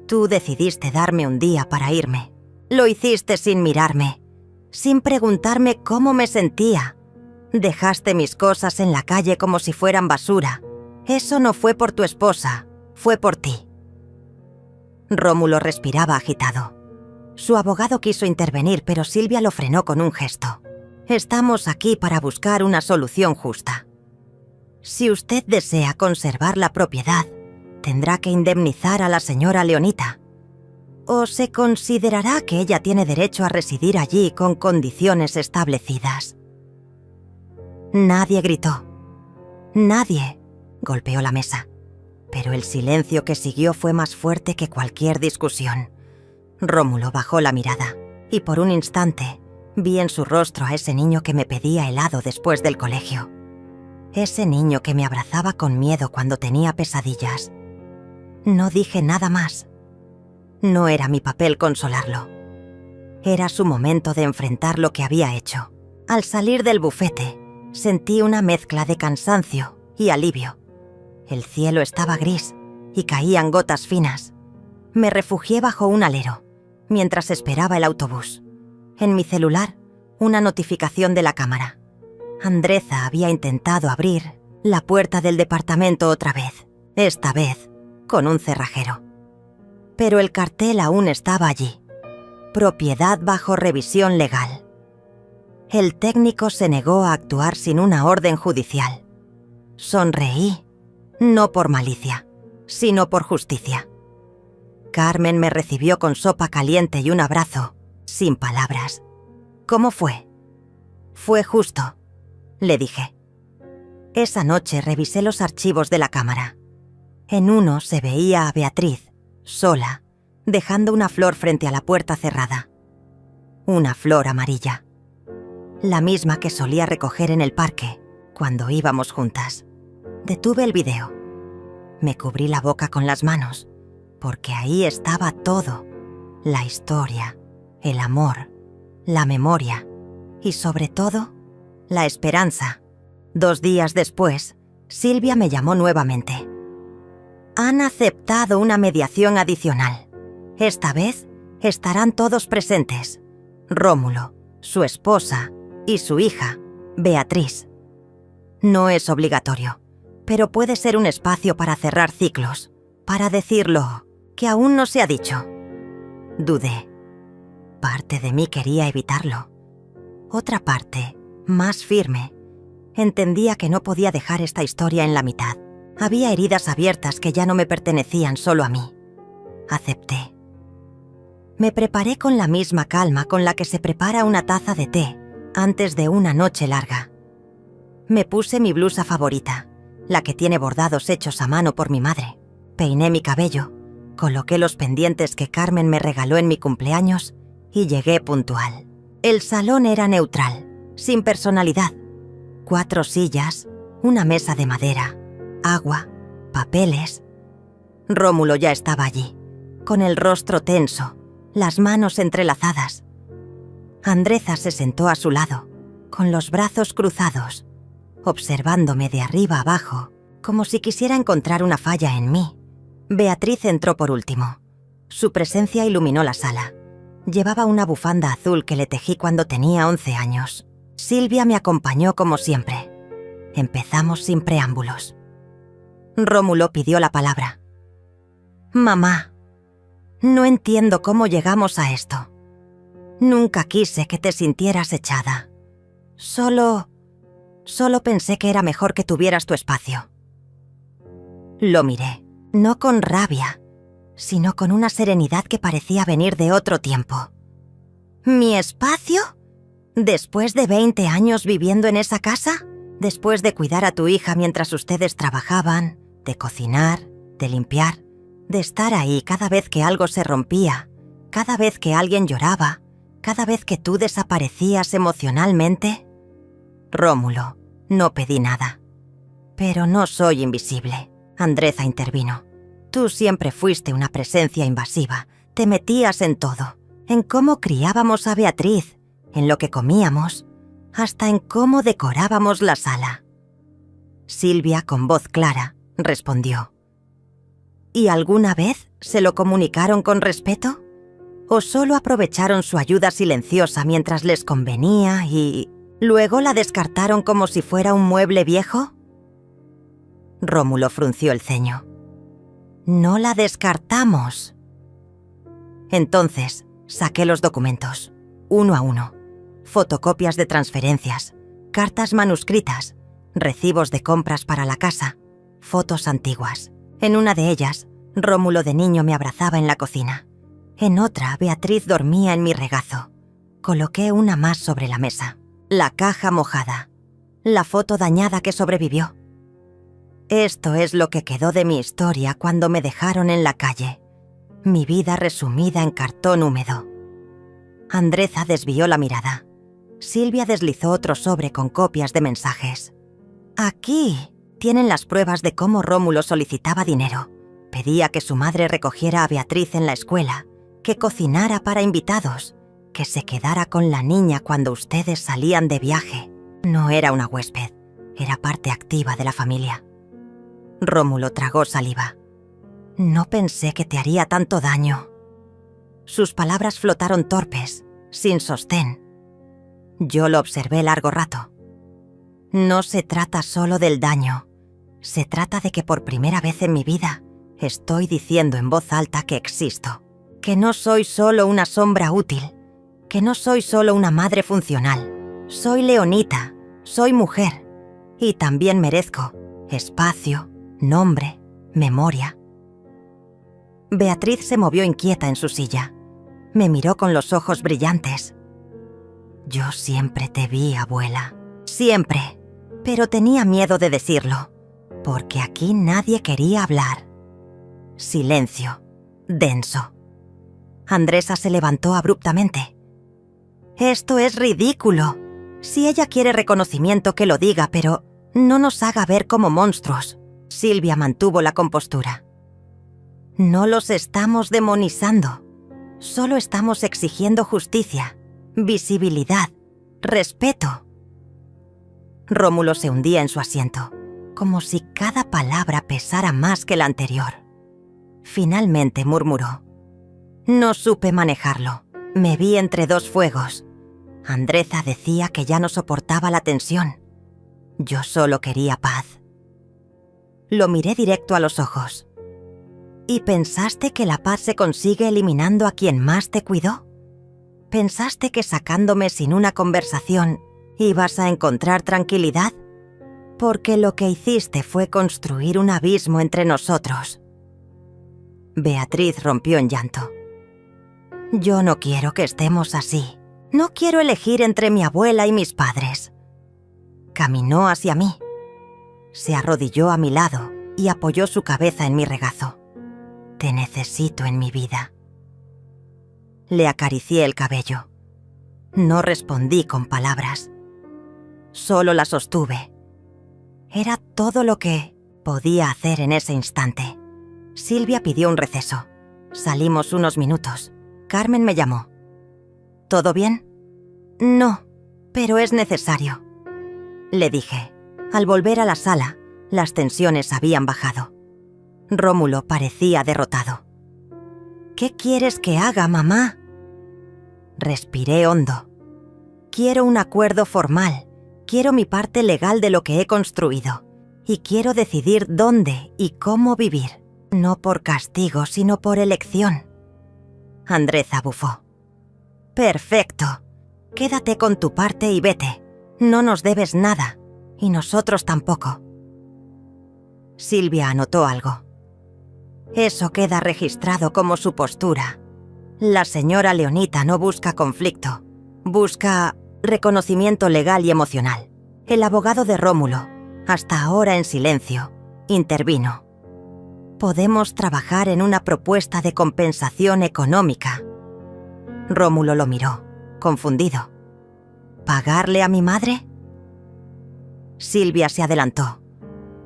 Tú decidiste darme un día para irme. Lo hiciste sin mirarme, sin preguntarme cómo me sentía. Dejaste mis cosas en la calle como si fueran basura. Eso no fue por tu esposa, fue por ti. Rómulo respiraba agitado. Su abogado quiso intervenir, pero Silvia lo frenó con un gesto. Estamos aquí para buscar una solución justa. Si usted desea conservar la propiedad, tendrá que indemnizar a la señora Leonita. O se considerará que ella tiene derecho a residir allí con condiciones establecidas. Nadie gritó. Nadie golpeó la mesa. Pero el silencio que siguió fue más fuerte que cualquier discusión. Rómulo bajó la mirada y por un instante vi en su rostro a ese niño que me pedía helado después del colegio. Ese niño que me abrazaba con miedo cuando tenía pesadillas. No dije nada más. No era mi papel consolarlo. Era su momento de enfrentar lo que había hecho. Al salir del bufete, sentí una mezcla de cansancio y alivio. El cielo estaba gris y caían gotas finas. Me refugié bajo un alero, mientras esperaba el autobús. En mi celular, una notificación de la cámara. Andreza había intentado abrir la puerta del departamento otra vez, esta vez con un cerrajero. Pero el cartel aún estaba allí. Propiedad bajo revisión legal. El técnico se negó a actuar sin una orden judicial. Sonreí, no por malicia, sino por justicia. Carmen me recibió con sopa caliente y un abrazo, sin palabras. ¿Cómo fue? Fue justo, le dije. Esa noche revisé los archivos de la cámara. En uno se veía a Beatriz, sola, dejando una flor frente a la puerta cerrada. Una flor amarilla. La misma que solía recoger en el parque cuando íbamos juntas. Detuve el video. Me cubrí la boca con las manos, porque ahí estaba todo. La historia, el amor, la memoria y sobre todo, la esperanza. 2 días después, Silvia me llamó nuevamente. Han aceptado una mediación adicional. Esta vez estarán todos presentes. Rómulo, su esposa y su hija, Beatriz. No es obligatorio, pero puede ser un espacio para cerrar ciclos, para decirlo que aún no se ha dicho. Dudé. Parte de mí quería evitarlo. Otra parte, más firme, entendía que no podía dejar esta historia en la mitad. Había heridas abiertas que ya no me pertenecían solo a mí. Acepté. Me preparé con la misma calma con la que se prepara una taza de té antes de una noche larga. Me puse mi blusa favorita, la que tiene bordados hechos a mano por mi madre. Peiné mi cabello, coloqué los pendientes que Carmen me regaló en mi cumpleaños y llegué puntual. El salón era neutral, sin personalidad. 4 sillas, una mesa de madera, agua, papeles. Rómulo ya estaba allí, con el rostro tenso, las manos entrelazadas. Andreza se sentó a su lado, con los brazos cruzados, observándome de arriba abajo, como si quisiera encontrar una falla en mí. Beatriz entró por último. Su presencia iluminó la sala. Llevaba una bufanda azul que le tejí cuando tenía 11 años. Silvia me acompañó como siempre. Empezamos sin preámbulos. Rómulo pidió la palabra. Mamá, no entiendo cómo llegamos a esto. Nunca quise que te sintieras echada. Solo Solo pensé que era mejor que tuvieras tu espacio. Lo miré, no con rabia, sino con una serenidad que parecía venir de otro tiempo. ¿Mi espacio? ¿Después de 20 años viviendo en esa casa? Después de cuidar a tu hija mientras ustedes trabajaban, de cocinar, de limpiar, de estar ahí cada vez que algo se rompía, cada vez que alguien lloraba, cada vez que tú desaparecías emocionalmente. Rómulo, no pedí nada. Pero no soy invisible. Andreza intervino. Tú siempre fuiste una presencia invasiva. Te metías en todo. En cómo criábamos a Beatriz, en lo que comíamos, hasta en cómo decorábamos la sala. Silvia, con voz clara, respondió. ¿Y alguna vez se lo comunicaron con respeto? ¿O solo aprovecharon su ayuda silenciosa mientras les convenía y luego la descartaron como si fuera un mueble viejo? Rómulo frunció el ceño. No la descartamos. Entonces, saqué los documentos, uno a uno. Fotocopias de transferencias, cartas manuscritas, recibos de compras para la casa, fotos antiguas. En una de ellas, Rómulo de niño me abrazaba en la cocina. En otra, Beatriz dormía en mi regazo. Coloqué una más sobre la mesa. La caja mojada. La foto dañada que sobrevivió. Esto es lo que quedó de mi historia cuando me dejaron en la calle. Mi vida resumida en cartón húmedo. Andreza desvió la mirada. Silvia deslizó otro sobre con copias de mensajes. Aquí tienen las pruebas de cómo Rómulo solicitaba dinero. Pedía que su madre recogiera a Beatriz en la escuela, que cocinara para invitados, que se quedara con la niña cuando ustedes salían de viaje. No era una huésped, era parte activa de la familia. Rómulo tragó saliva. No pensé que te haría tanto daño. Sus palabras flotaron torpes, sin sostén. Yo lo observé largo rato. No se trata solo del daño. Se trata de que por primera vez en mi vida estoy diciendo en voz alta que existo. Que no soy solo una sombra útil. Que no soy solo una madre funcional. Soy Leonita, soy mujer. Y también merezco espacio, nombre, memoria. Beatriz se movió inquieta en su silla. Me miró con los ojos brillantes. Yo siempre te vi, abuela. Siempre. Pero tenía miedo de decirlo, porque aquí nadie quería hablar. Silencio. Denso. Andresa se levantó abruptamente. Esto es ridículo. Si ella quiere reconocimiento, que lo diga, pero no nos haga ver como monstruos. Silvia mantuvo la compostura. No los estamos demonizando. Solo estamos exigiendo justicia, visibilidad, respeto. Rómulo se hundía en su asiento, como si cada palabra pesara más que la anterior. Finalmente murmuró. No supe manejarlo. Me vi entre dos fuegos. Andreza decía que ya no soportaba la tensión. Yo solo quería paz. Lo miré directo a los ojos. ¿Y pensaste que la paz se consigue eliminando a quien más te cuidó? ¿Pensaste que sacándome sin una conversación ibas a encontrar tranquilidad? Porque lo que hiciste fue construir un abismo entre nosotros. Beatriz rompió en llanto. Yo no quiero que estemos así. No quiero elegir entre mi abuela y mis padres. Caminó hacia mí. Se arrodilló a mi lado y apoyó su cabeza en mi regazo. Te necesito en mi vida. Le acaricié el cabello. No respondí con palabras. Solo la sostuve. Era todo lo que podía hacer en ese instante. Silvia pidió un receso. Salimos unos minutos. Carmen me llamó. ¿Todo bien? No, pero es necesario. Le dije. Al volver a la sala, las tensiones habían bajado. Rómulo parecía derrotado. ¿Qué quieres que haga, mamá? Respiré hondo. Quiero un acuerdo formal. Quiero mi parte legal de lo que he construido. Y quiero decidir dónde y cómo vivir. No por castigo, sino por elección. Andreza bufó. Perfecto. Quédate con tu parte y vete. No nos debes nada. Y nosotros tampoco. Silvia anotó algo. Eso queda registrado como su postura. La señora Leonita no busca conflicto. Busca reconocimiento legal y emocional. El abogado de Rómulo, hasta ahora en silencio, intervino. Podemos trabajar en una propuesta de compensación económica. Rómulo lo miró, confundido. ¿Pagarle a mi madre? Silvia se adelantó.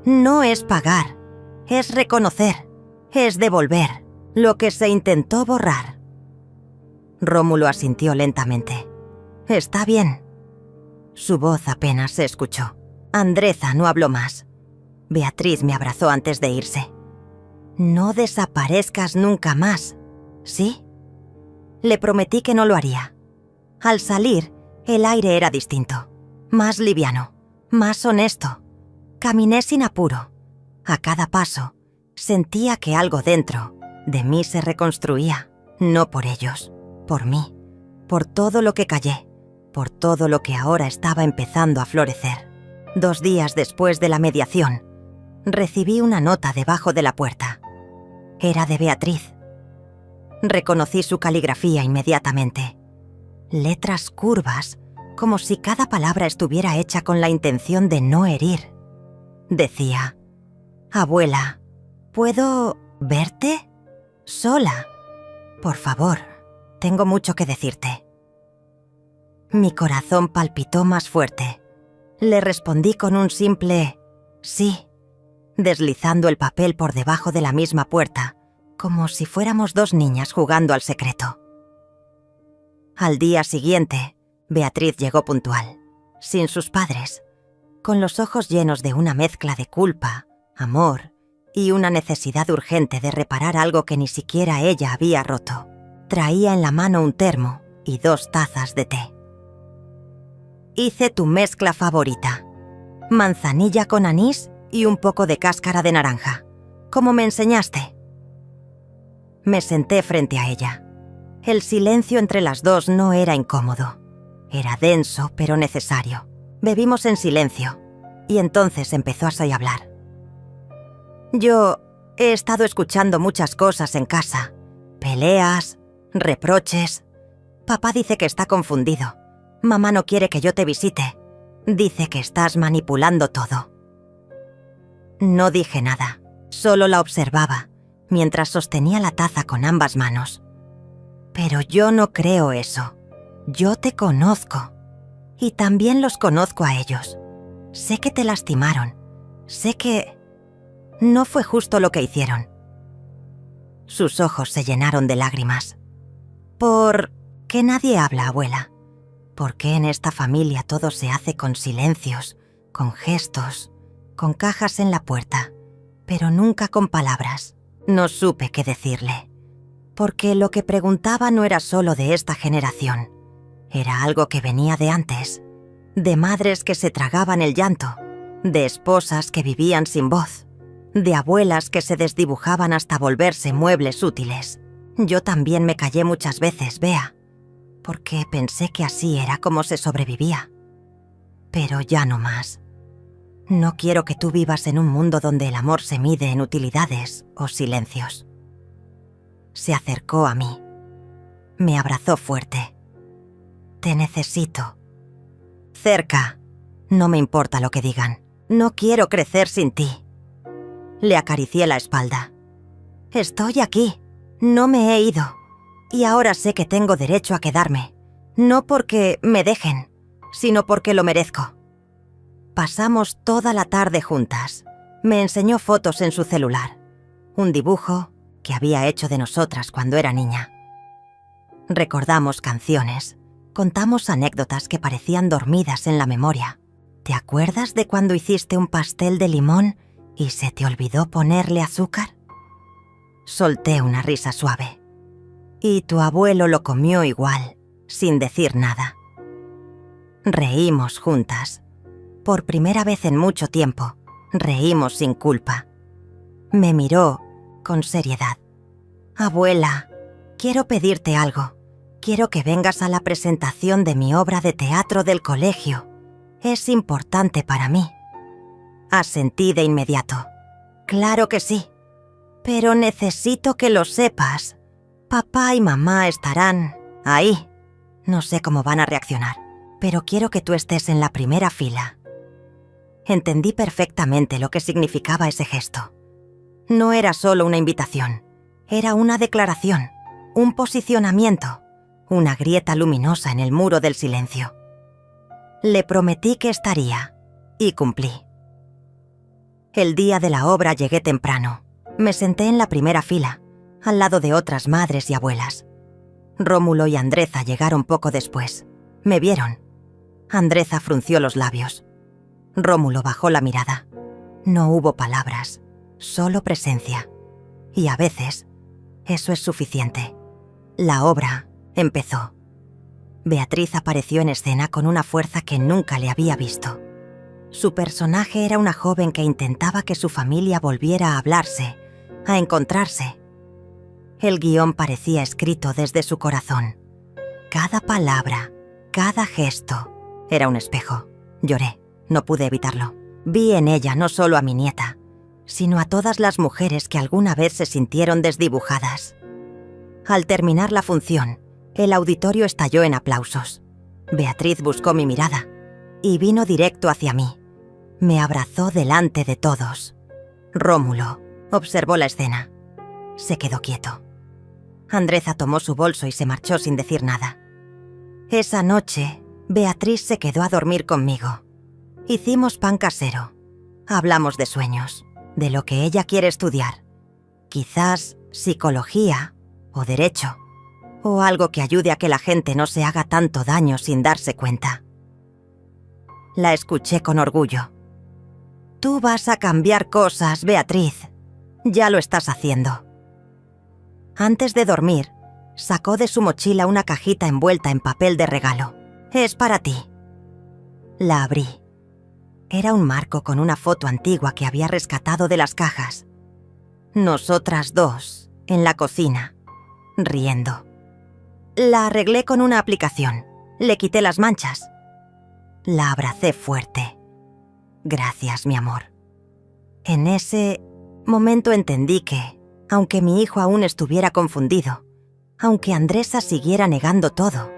No es pagar, es reconocer, es devolver lo que se intentó borrar. Rómulo asintió lentamente. Está bien. Su voz apenas se escuchó. Andreza no habló más. Beatriz me abrazó antes de irse. No desaparezcas nunca más, ¿sí? Le prometí que no lo haría. Al salir, el aire era distinto, más liviano, más honesto. Caminé sin apuro. A cada paso, sentía que algo dentro de mí se reconstruía, no por ellos, por mí, por todo lo que callé, por todo lo que ahora estaba empezando a florecer. 2 días después de la mediación, recibí una nota debajo de la puerta. Era de Beatriz. Reconocí su caligrafía inmediatamente. Letras curvas, como si cada palabra estuviera hecha con la intención de no herir. Decía: Abuela, ¿puedo verte? Sola. Por favor, tengo mucho que decirte. Mi corazón palpitó más fuerte. Le respondí con un simple sí, deslizando el papel por debajo de la misma puerta, como si fuéramos 2 niñas jugando al secreto. Al día siguiente, Beatriz llegó puntual, sin sus padres, con los ojos llenos de una mezcla de culpa, amor y una necesidad urgente de reparar algo que ni siquiera ella había roto. Traía en la mano un termo y 2 tazas de té. Hice tu mezcla favorita: manzanilla con anís y un poco de cáscara de naranja, como me enseñaste. Me senté frente a ella. El silencio entre las 2 no era incómodo. Era denso, pero necesario. Bebimos en silencio, y entonces empezó así a hablar. Yo he estado escuchando muchas cosas en casa. Peleas, reproches. Papá dice que está confundido. Mamá no quiere que yo te visite. Dice que estás manipulando todo. No dije nada, solo la observaba, mientras sostenía la taza con ambas manos. Pero yo no creo eso. Yo te conozco. Y también los conozco a ellos. Sé que te lastimaron. Sé que no fue justo lo que hicieron. Sus ojos se llenaron de lágrimas. ¿Por qué nadie habla, abuela? ¿Por qué en esta familia todo se hace con silencios, con gestos, con cajas en la puerta, pero nunca con palabras? No supe qué decirle, porque lo que preguntaba no era solo de esta generación. Era algo que venía de antes, de madres que se tragaban el llanto, de esposas que vivían sin voz, de abuelas que se desdibujaban hasta volverse muebles útiles. Yo también me callé muchas veces, Bea, porque pensé que así era como se sobrevivía. Pero ya no más. No quiero que tú vivas en un mundo donde el amor se mide en utilidades o silencios. Se acercó a mí. Me abrazó fuerte. Te necesito. Cerca. No me importa lo que digan. No quiero crecer sin ti. Le acaricié la espalda. Estoy aquí. No me he ido. Y ahora sé que tengo derecho a quedarme. No porque me dejen, sino porque lo merezco. Pasamos toda la tarde juntas. Me enseñó fotos en su celular. Un dibujo que había hecho de nosotras cuando era niña. Recordamos canciones. Contamos anécdotas que parecían dormidas en la memoria. ¿Te acuerdas de cuando hiciste un pastel de limón y se te olvidó ponerle azúcar? Solté una risa suave. Y tu abuelo lo comió igual, sin decir nada. Reímos juntas. Por primera vez en mucho tiempo, reímos sin culpa. Me miró con seriedad. Abuela, quiero pedirte algo. Quiero que vengas a la presentación de mi obra de teatro del colegio. Es importante para mí. Asentí de inmediato. Claro que sí. Pero necesito que lo sepas. Papá y mamá estarán ahí. No sé cómo van a reaccionar, pero quiero que tú estés en la primera fila. Entendí perfectamente lo que significaba ese gesto. No era solo una invitación, era una declaración, un posicionamiento, una grieta luminosa en el muro del silencio. Le prometí que estaría, y cumplí. El día de la obra llegué temprano. Me senté en la primera fila, al lado de otras madres y abuelas. Rómulo y Andreza llegaron poco después. Me vieron. Andreza frunció los labios. Rómulo bajó la mirada. No hubo palabras, solo presencia. Y a veces, eso es suficiente. La obra empezó. Beatriz apareció en escena con una fuerza que nunca le había visto. Su personaje era una joven que intentaba que su familia volviera a hablarse, a encontrarse. El guión parecía escrito desde su corazón. Cada palabra, cada gesto, era un espejo. Lloré, no pude evitarlo. Vi en ella no solo a mi nieta, sino a todas las mujeres que alguna vez se sintieron desdibujadas. Al terminar la función, el auditorio estalló en aplausos. Beatriz buscó mi mirada y vino directo hacia mí. Me abrazó delante de todos. Rómulo observó la escena. Se quedó quieto. Andreza tomó su bolso y se marchó sin decir nada. Esa noche, Beatriz se quedó a dormir conmigo. Hicimos pan casero. Hablamos de sueños, de lo que ella quiere estudiar. Quizás psicología o derecho, o algo que ayude a que la gente no se haga tanto daño sin darse cuenta. La escuché con orgullo. Tú vas a cambiar cosas, Beatriz. Ya lo estás haciendo. Antes de dormir, sacó de su mochila una cajita envuelta en papel de regalo. Es para ti. La abrí. Era un marco con una foto antigua que había rescatado de las cajas. Nosotras dos, en la cocina, riendo. La arreglé con una aplicación. Le quité las manchas. La abracé fuerte. Gracias, mi amor. En ese momento entendí que, aunque mi hijo aún estuviera confundido, aunque Andresa siguiera negando todo,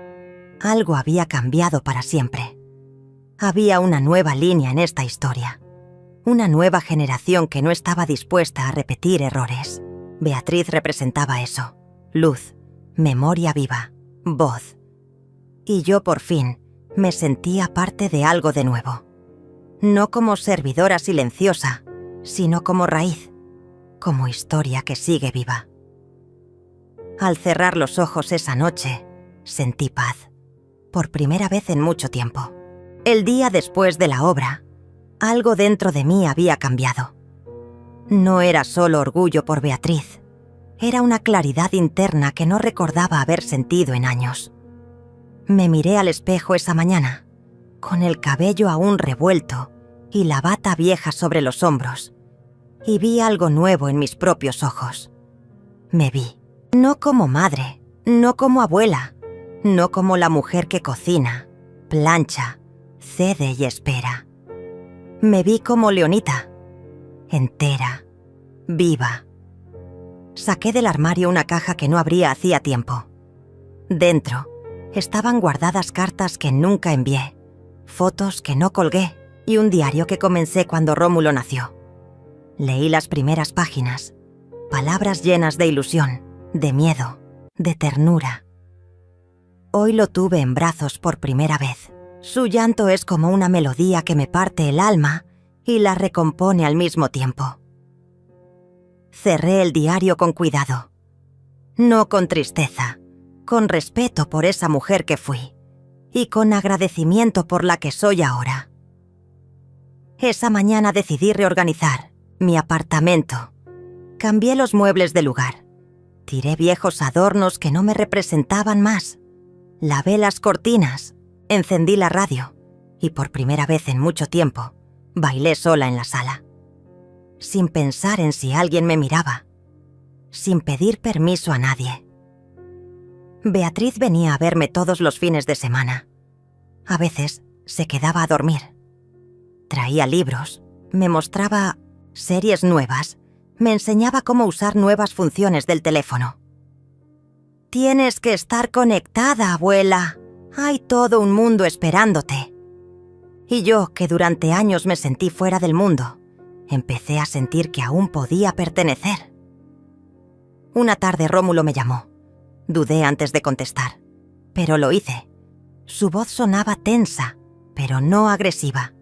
algo había cambiado para siempre. Había una nueva línea en esta historia. Una nueva generación que no estaba dispuesta a repetir errores. Beatriz representaba eso. Luz, memoria viva, voz. Y yo por fin me sentía parte de algo de nuevo. No como servidora silenciosa, sino como raíz, como historia que sigue viva. Al cerrar los ojos esa noche, sentí paz, por primera vez en mucho tiempo. El día después de la obra, algo dentro de mí había cambiado. No era solo orgullo por Beatriz, era una claridad interna que no recordaba haber sentido en años. Me miré al espejo esa mañana, con el cabello aún revuelto y la bata vieja sobre los hombros, y vi algo nuevo en mis propios ojos. Me vi, no como madre, no como abuela, no como la mujer que cocina, plancha, cede y espera. Me vi como Leonita, entera, viva. Saqué del armario una caja que no abría hacía tiempo. Dentro estaban guardadas cartas que nunca envié, fotos que no colgué y un diario que comencé cuando Rómulo nació. Leí las primeras páginas, palabras llenas de ilusión, de miedo, de ternura. Hoy lo tuve en brazos por primera vez. Su llanto es como una melodía que me parte el alma y la recompone al mismo tiempo. Cerré el diario con cuidado, no con tristeza, con respeto por esa mujer que fui y con agradecimiento por la que soy ahora. Esa mañana decidí reorganizar mi apartamento. Cambié los muebles de lugar. Tiré viejos adornos que no me representaban más. Lavé las cortinas, encendí la radio y por primera vez en mucho tiempo bailé sola en la sala. Sin pensar en si alguien me miraba, sin pedir permiso a nadie. Beatriz venía a verme todos los fines de semana. A veces se quedaba a dormir. Traía libros, Me mostraba series nuevas. Me enseñaba cómo usar nuevas funciones del teléfono. «Tienes que estar conectada, abuela. Hay todo un mundo esperándote». Y yo, que durante años me sentí fuera del mundo, empecé a sentir que aún podía pertenecer. Una tarde Rómulo me llamó. Dudé antes de contestar, pero lo hice. Su voz sonaba tensa, pero no agresiva.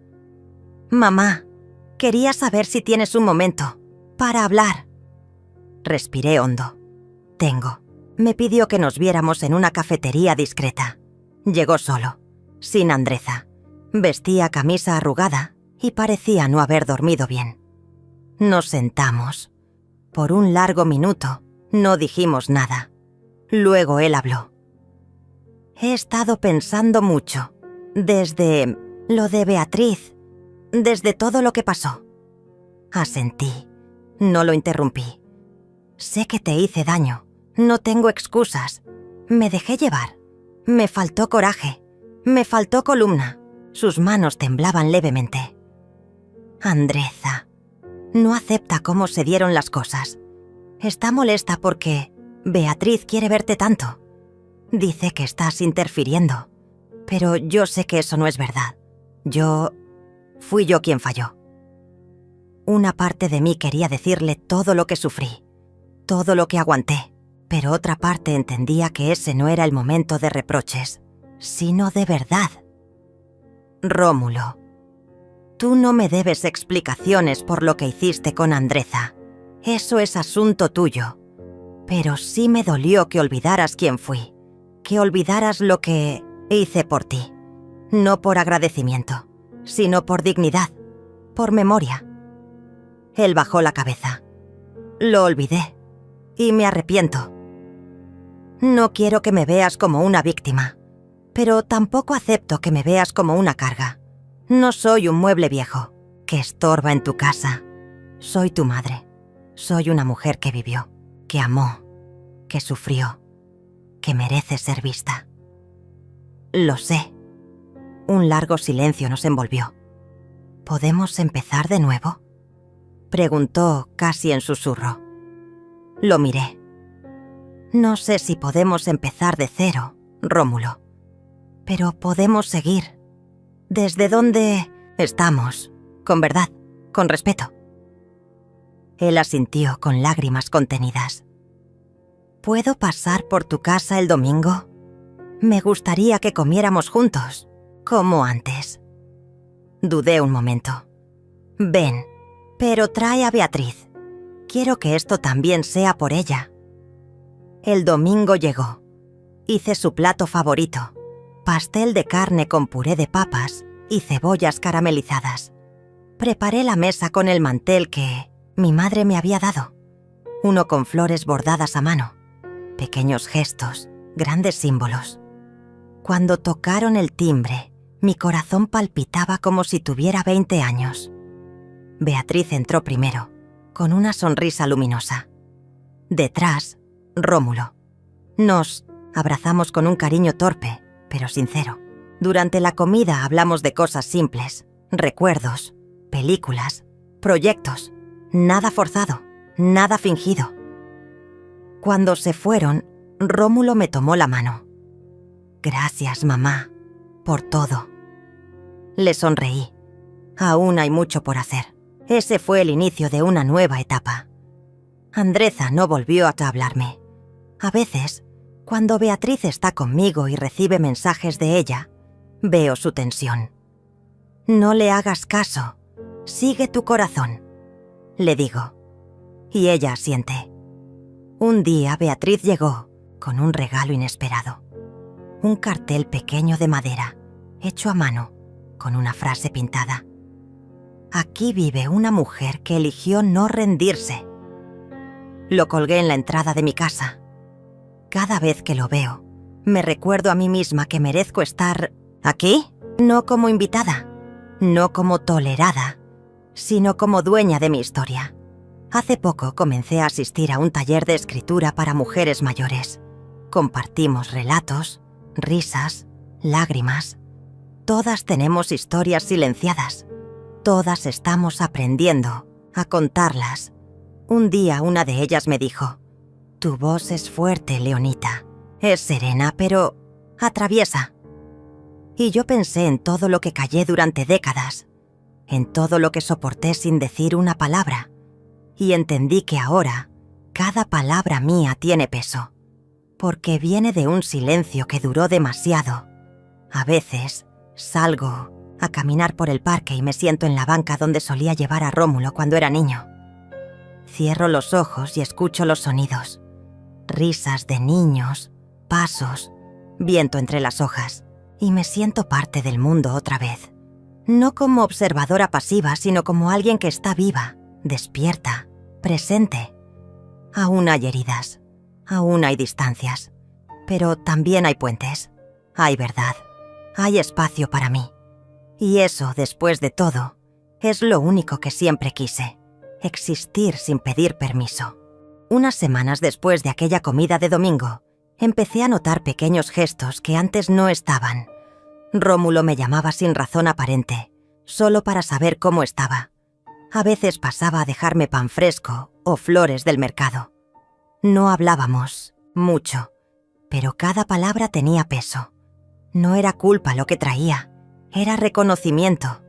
«Mamá, quería saber si tienes un momento para hablar». Respiré hondo. «Tengo». Me pidió que nos viéramos en una cafetería discreta. Llegó solo, sin Andreza. Vestía camisa arrugada y parecía no haber dormido bien. Nos sentamos. Por un largo minuto no dijimos nada. Luego él habló. «He estado pensando mucho, desde lo de Beatriz, desde todo lo que pasó». Asentí. No lo interrumpí. «Sé que te hice daño. No tengo excusas. Me dejé llevar. Me faltó coraje. Me faltó columna». Sus manos temblaban levemente. «Andreza, no acepta cómo se dieron las cosas. Está molesta porque Beatriz quiere verte tanto. Dice que estás interfiriendo, pero yo sé que eso no es verdad. Fui yo quien falló». Una parte de mí quería decirle todo lo que sufrí, todo lo que aguanté, pero otra parte entendía que ese no era el momento de reproches, sino de verdad. «Rómulo, tú no me debes explicaciones por lo que hiciste con Andreza. Eso es asunto tuyo. Pero sí me dolió que olvidaras quién fui, que olvidaras lo que hice por ti. No por agradecimiento, sino por dignidad, por memoria». Él bajó la cabeza. «Lo olvidé, y me arrepiento. No quiero que me veas como una víctima, pero tampoco acepto que me veas como una carga. No soy un mueble viejo que estorba en tu casa. Soy tu madre. Soy una mujer que vivió, que amó, que sufrió, que merece ser vista». «Lo sé». Un largo silencio nos envolvió. «¿Podemos empezar de nuevo?», preguntó casi en susurro. Lo miré. «No sé si podemos empezar de cero, Rómulo, pero podemos seguir. ¿Desde dónde estamos? Con verdad, con respeto». Él asintió con lágrimas contenidas. «¿Puedo pasar por tu casa el domingo? Me gustaría que comiéramos juntos, como antes». Dudé un momento. «Ven, pero trae a Beatriz. Quiero que esto también sea por ella». El domingo llegó. Hice su plato favorito, pastel de carne con puré de papas y cebollas caramelizadas. Preparé la mesa con el mantel que mi madre me había dado, uno con flores bordadas a mano, pequeños gestos, grandes símbolos. Cuando tocaron el timbre, mi corazón palpitaba como si tuviera 20 años. Beatriz entró primero, con una sonrisa luminosa. Detrás, Rómulo. Nos abrazamos con un cariño torpe, pero sincero. Durante la comida hablamos de cosas simples, recuerdos, películas, proyectos. Nada forzado, nada fingido. Cuando se fueron, Rómulo me tomó la mano. «Gracias, mamá, por todo». Le sonreí. Aún hay mucho por hacer. Ese fue el inicio de una nueva etapa. Andreza no volvió a hablarme. A veces, cuando Beatriz está conmigo y recibe mensajes de ella, veo su tensión. «No le hagas caso. Sigue tu corazón», le digo. Y ella asiente. Un día Beatriz llegó con un regalo inesperado. Un cartel pequeño de madera, hecho a mano, con una frase pintada. «Aquí vive una mujer que eligió no rendirse». Lo colgué en la entrada de mi casa. Cada vez que lo veo, me recuerdo a mí misma que merezco estar aquí, no como invitada, no como tolerada, sino como dueña de mi historia. Hace poco comencé a asistir a un taller de escritura para mujeres mayores. Compartimos relatos, risas, lágrimas. Todas tenemos historias silenciadas. Todas estamos aprendiendo a contarlas. Un día una de ellas me dijo: «Tu voz es fuerte, Leonita. Es serena, pero atraviesa». Y yo pensé en todo lo que callé durante décadas, en todo lo que soporté sin decir una palabra, y entendí que ahora cada palabra mía tiene peso, porque viene de un silencio que duró demasiado. A veces salgo a caminar por el parque y me siento en la banca donde solía llevar a Rómulo cuando era niño. Cierro los ojos y escucho los sonidos: risas de niños, pasos, viento entre las hojas, y me siento parte del mundo otra vez. No como observadora pasiva, sino como alguien que está viva, despierta, presente. Aún hay heridas, aún hay distancias, pero también hay puentes, hay verdad, hay espacio para mí. Y eso, después de todo, es lo único que siempre quise: existir sin pedir permiso. Unas semanas después de aquella comida de domingo, empecé a notar pequeños gestos que antes no estaban. Rómulo me llamaba sin razón aparente, solo para saber cómo estaba. A veces pasaba a dejarme pan fresco o flores del mercado. No hablábamos mucho, pero cada palabra tenía peso. No era culpa lo que traía, era reconocimiento.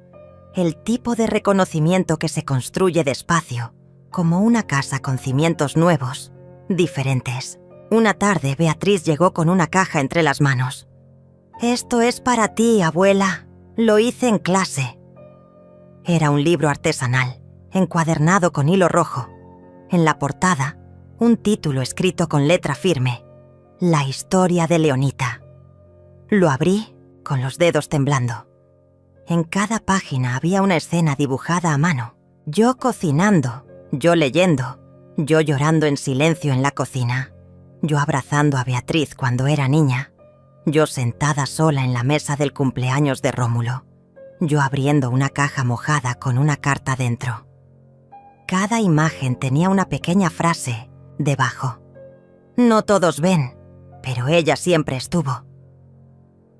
El tipo de reconocimiento que se construye despacio, como una casa con cimientos nuevos, diferentes. Una tarde, Beatriz llegó con una caja entre las manos. «Esto es para ti, abuela. Lo hice en clase». Era un libro artesanal, encuadernado con hilo rojo. En la portada, un título escrito con letra firme: «La historia de Leonita». Lo abrí con los dedos temblando. En cada página había una escena dibujada a mano. Yo cocinando, yo leyendo, yo llorando en silencio en la cocina, yo abrazando a Beatriz cuando era niña, yo sentada sola en la mesa del cumpleaños de Rómulo, yo abriendo una caja mojada con una carta dentro. Cada imagen tenía una pequeña frase debajo. No todos ven, pero ella siempre estuvo.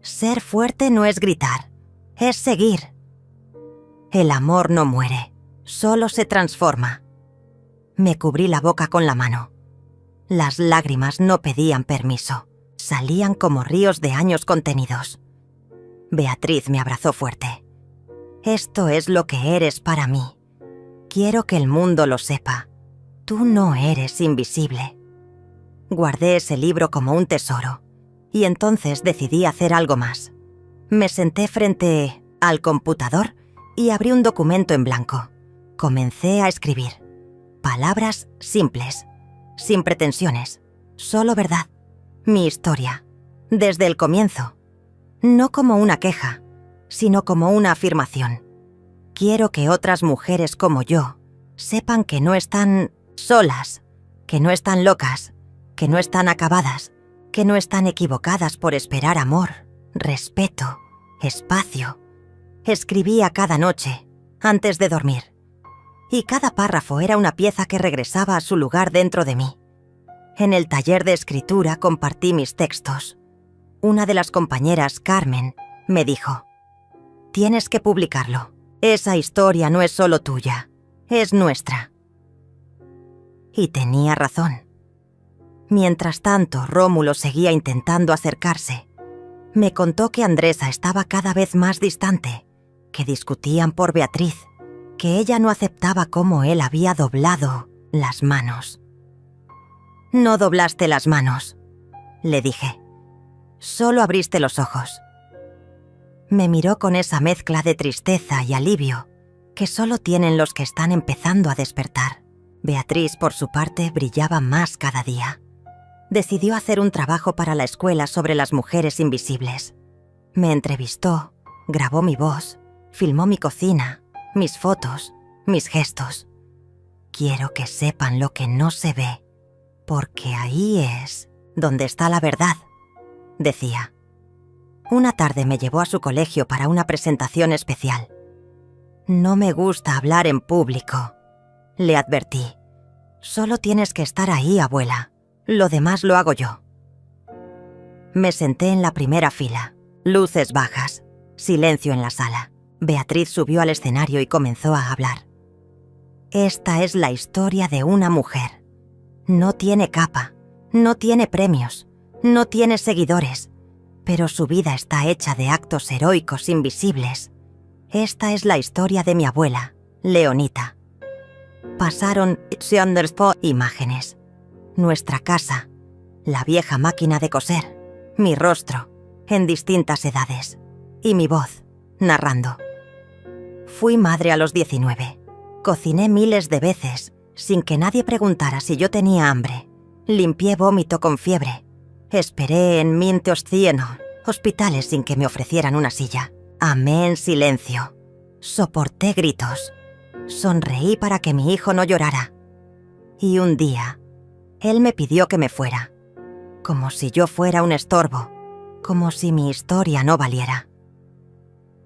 Ser fuerte no es gritar, es seguir. El amor no muere, solo se transforma. Me cubrí la boca con la mano. Las lágrimas no pedían permiso, salían como ríos de años contenidos. Beatriz me abrazó fuerte. «Esto es lo que eres para mí. Quiero que el mundo lo sepa. Tú no eres invisible». Guardé ese libro como un tesoro, y entonces decidí hacer algo más. Me senté frente al computador y abrí un documento en blanco. Comencé a escribir. Palabras simples, sin pretensiones, solo verdad. Mi historia, desde el comienzo. No como una queja, sino como una afirmación. Quiero que otras mujeres como yo sepan que no están solas, que no están locas, que no están acabadas, que no están equivocadas por esperar amor, respeto, espacio. Escribía cada noche, antes de dormir. Y cada párrafo era una pieza que regresaba a su lugar dentro de mí. En el taller de escritura compartí mis textos. Una de las compañeras, Carmen, me dijo: «Tienes que publicarlo. Esa historia no es solo tuya, es nuestra». Y tenía razón. Mientras tanto, Rómulo seguía intentando acercarse. Me contó que Andresa estaba cada vez más distante, que discutían por Beatriz, que ella no aceptaba cómo él había doblado las manos. «No doblaste las manos», le dije. «Solo abriste los ojos». Me miró con esa mezcla de tristeza y alivio que solo tienen los que están empezando a despertar. Beatriz, por su parte, brillaba más cada día. Decidió hacer un trabajo para la escuela sobre las mujeres invisibles. Me entrevistó, grabó mi voz, filmó mi cocina, mis fotos, mis gestos. Quiero que sepan lo que no se ve, porque ahí es donde está la verdad, decía. Una tarde me llevó a su colegio para una presentación especial. «No me gusta hablar en público», le advertí. «Solo tienes que estar ahí, abuela. Lo demás lo hago yo». Me senté en la primera fila. Luces bajas. Silencio en la sala. Beatriz subió al escenario y comenzó a hablar. Esta es la historia de una mujer. No tiene capa, no tiene premios, no tiene seguidores, pero su vida está hecha de actos heroicos invisibles. Esta es la historia de mi abuela, Leonita. Pasaron imágenes. Nuestra casa, la vieja máquina de coser, mi rostro, en distintas edades, y mi voz, narrando. Fui madre a los 19. Cociné miles de veces, sin que nadie preguntara si yo tenía hambre. Limpié vómito con fiebre. Esperé en hospitales sin que me ofrecieran una silla. Amé en silencio. Soporté gritos. Sonreí para que mi hijo no llorara. Y un día, él me pidió que me fuera. Como si yo fuera un estorbo. Como si mi historia no valiera.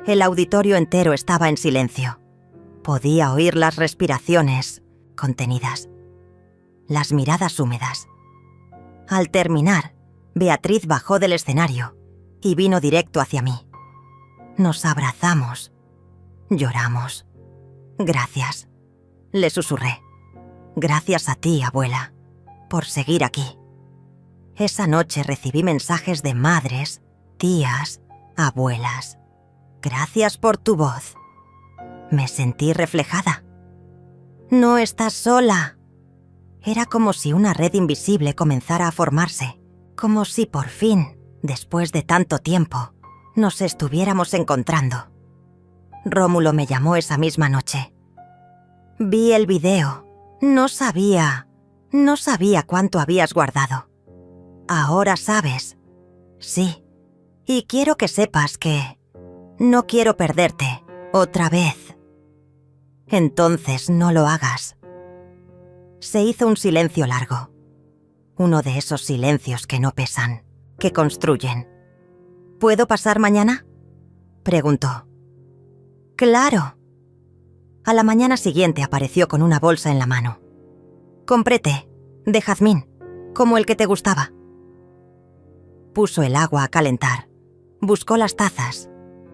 El auditorio entero estaba en silencio. Podía oír las respiraciones contenidas, las miradas húmedas. Al terminar, Beatriz bajó del escenario y vino directo hacia mí. Nos abrazamos, lloramos. Gracias, le susurré. Gracias a ti, abuela, por seguir aquí. Esa noche recibí mensajes de madres, tías, abuelas. Gracias por tu voz. Me sentí reflejada. No estás sola. Era como si una red invisible comenzara a formarse, como si por fin, después de tanto tiempo, nos estuviéramos encontrando. Rómulo me llamó esa misma noche. Vi el video. No sabía cuánto habías guardado. Ahora sabes. Sí. Y quiero que sepas que no quiero perderte otra vez. Entonces no lo hagas. Se hizo un silencio largo. Uno de esos silencios que no pesan, que construyen. ¿Puedo pasar mañana?, preguntó. ¡Claro! A la mañana siguiente apareció con una bolsa en la mano. Compré té, de jazmín, como el que te gustaba. Puso el agua a calentar. Buscó las tazas.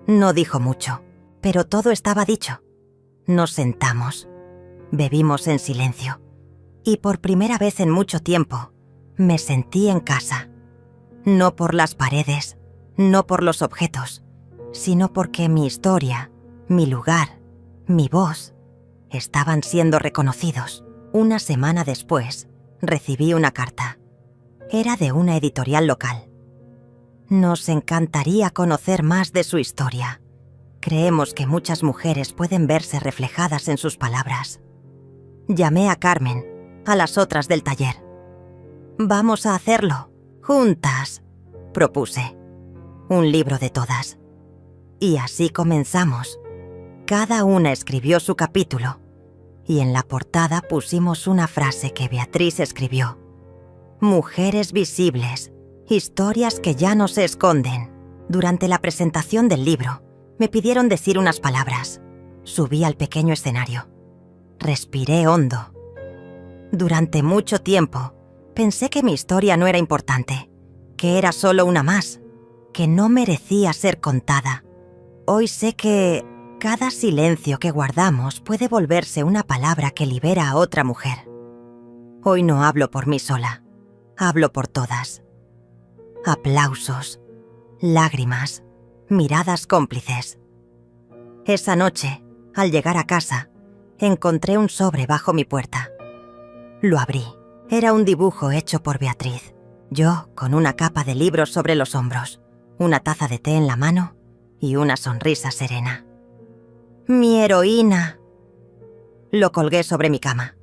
No dijo mucho, pero todo estaba dicho. Nos sentamos. Bebimos en silencio. Y por primera vez en mucho tiempo, me sentí en casa. No por las paredes, no por los objetos, sino porque mi historia, mi lugar, mi voz, estaban siendo reconocidos. Una semana después, recibí una carta. Era de una editorial local. Nos encantaría conocer más de su historia. Creemos que muchas mujeres pueden verse reflejadas en sus palabras. Llamé a Carmen, a las otras del taller. Vamos a hacerlo, juntas, propuse. Un libro de todas. Y así comenzamos. Cada una escribió su capítulo, y en la portada pusimos una frase que Beatriz escribió. Mujeres visibles, historias que ya no se esconden. Durante la presentación del libro, me pidieron decir unas palabras. Subí al pequeño escenario. Respiré hondo. Durante mucho tiempo, pensé que mi historia no era importante, que era solo una más, que no merecía ser contada. Hoy sé que cada silencio que guardamos puede volverse una palabra que libera a otra mujer. Hoy no hablo por mí sola, hablo por todas. Aplausos, lágrimas, miradas cómplices. Esa noche, al llegar a casa, encontré un sobre bajo mi puerta. Lo abrí. Era un dibujo hecho por Beatriz. Yo con una capa de libros sobre los hombros, una taza de té en la mano y una sonrisa serena. ¡Mi heroína! Lo colgué sobre mi cama.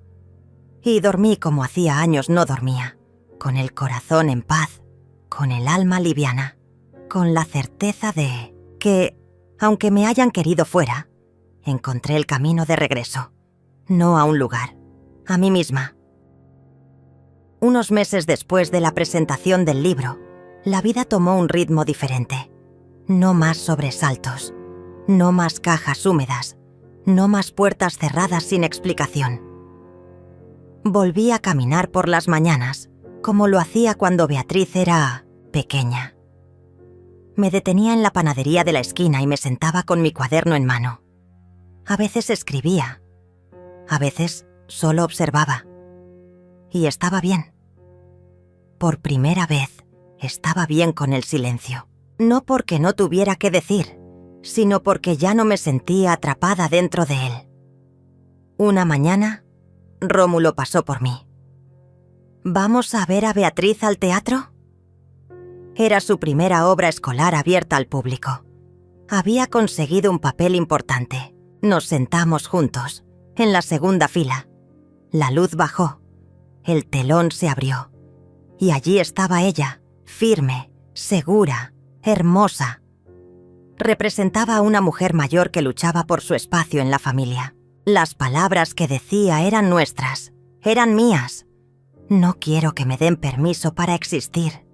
Y dormí como hacía años no dormía, con el corazón en paz, con el alma liviana, con la certeza de que, aunque me hayan querido fuera, encontré el camino de regreso, no a un lugar, a mí misma. Unos meses después de la presentación del libro, la vida tomó un ritmo diferente. No más sobresaltos, no más cajas húmedas, no más puertas cerradas sin explicación. Volví a caminar por las mañanas, como lo hacía cuando Beatriz era pequeña. Me detenía en la panadería de la esquina y me sentaba con mi cuaderno en mano. A veces escribía, a veces solo observaba. Y estaba bien. Por primera vez, estaba bien con el silencio. No porque no tuviera qué decir, sino porque ya no me sentía atrapada dentro de él. Una mañana, Rómulo pasó por mí. ¿Vamos a ver a Beatriz al teatro? Era su primera obra escolar abierta al público. Había conseguido un papel importante. Nos sentamos juntos, en la segunda fila. La luz bajó, el telón se abrió, y allí estaba ella, firme, segura, hermosa. Representaba a una mujer mayor que luchaba por su espacio en la familia. Las palabras que decía eran nuestras, eran mías. No quiero que me den permiso para existir.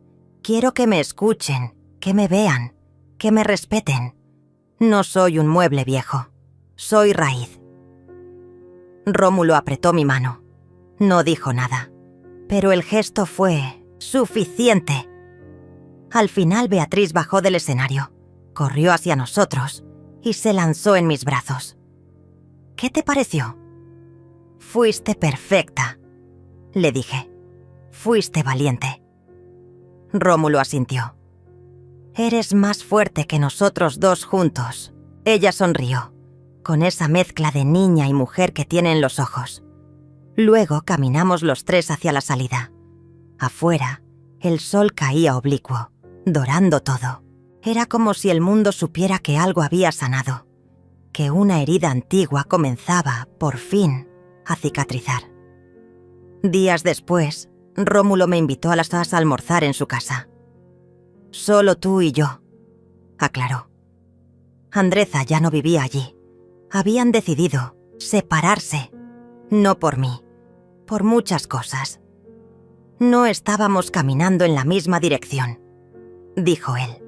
Quiero que me escuchen, que me vean, que me respeten. No soy un mueble viejo, soy raíz. Rómulo apretó mi mano. No dijo nada, pero el gesto fue suficiente. Al final Beatriz bajó del escenario, corrió hacia nosotros y se lanzó en mis brazos. ¿Qué te pareció? Fuiste perfecta, le dije. Fuiste valiente. Rómulo asintió. Eres más fuerte que nosotros dos juntos. Ella sonrió, con esa mezcla de niña y mujer que tiene en los ojos. Luego caminamos los tres hacia la salida. Afuera, el sol caía oblicuo, dorando todo. Era como si el mundo supiera que algo había sanado, que una herida antigua comenzaba, por fin, a cicatrizar. Días después, Rómulo me invitó a las 2 a almorzar en su casa. Solo tú y yo, aclaró. Andreza ya no vivía allí. Habían decidido separarse, no por mí, por muchas cosas. No estábamos caminando en la misma dirección, dijo él.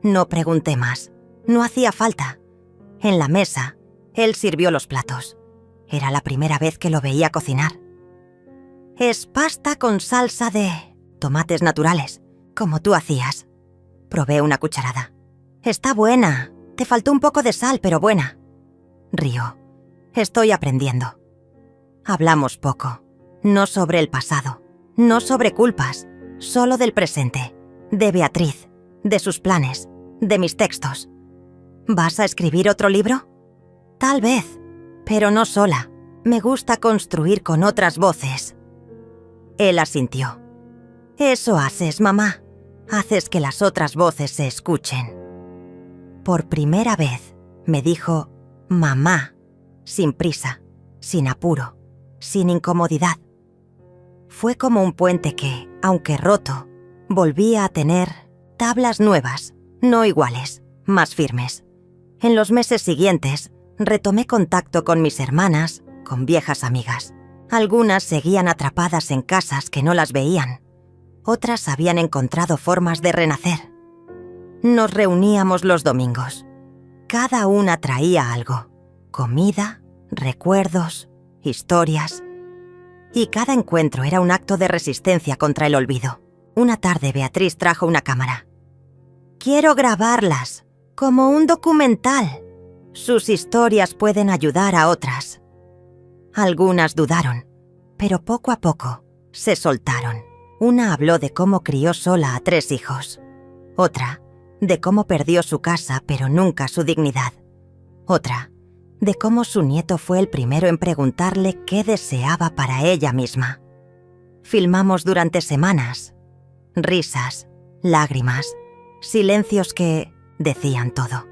No pregunté más, no hacía falta. En la mesa, él sirvió los platos. Era la primera vez que lo veía cocinar. Es pasta con salsa de tomates naturales, como tú hacías. Probé una cucharada. Está buena, te faltó un poco de sal, pero buena. Rió. Estoy aprendiendo. Hablamos poco, no sobre el pasado, no sobre culpas, solo del presente, de Beatriz, de sus planes, de mis textos. ¿Vas a escribir otro libro? Tal vez, pero no sola. Me gusta construir con otras voces. Él asintió. Eso haces, mamá. Haces que las otras voces se escuchen. Por primera vez me dijo mamá, sin prisa, sin apuro, sin incomodidad. Fue como un puente que, aunque roto, volvía a tener tablas nuevas, no iguales, más firmes. En los meses siguientes, retomé contacto con mis hermanas, con viejas amigas. Algunas seguían atrapadas en casas que no las veían. Otras habían encontrado formas de renacer. Nos reuníamos los domingos. Cada una traía algo. Comida, recuerdos, historias. Y cada encuentro era un acto de resistencia contra el olvido. Una tarde Beatriz trajo una cámara. Quiero grabarlas, como un documental. Sus historias pueden ayudar a otras. Algunas dudaron, pero poco a poco se soltaron. Una habló de cómo crió sola a 3 hijos. Otra, de cómo perdió su casa pero nunca su dignidad. Otra, de cómo su nieto fue el primero en preguntarle qué deseaba para ella misma. Filmamos durante semanas. Risas, lágrimas, silencios que decían todo.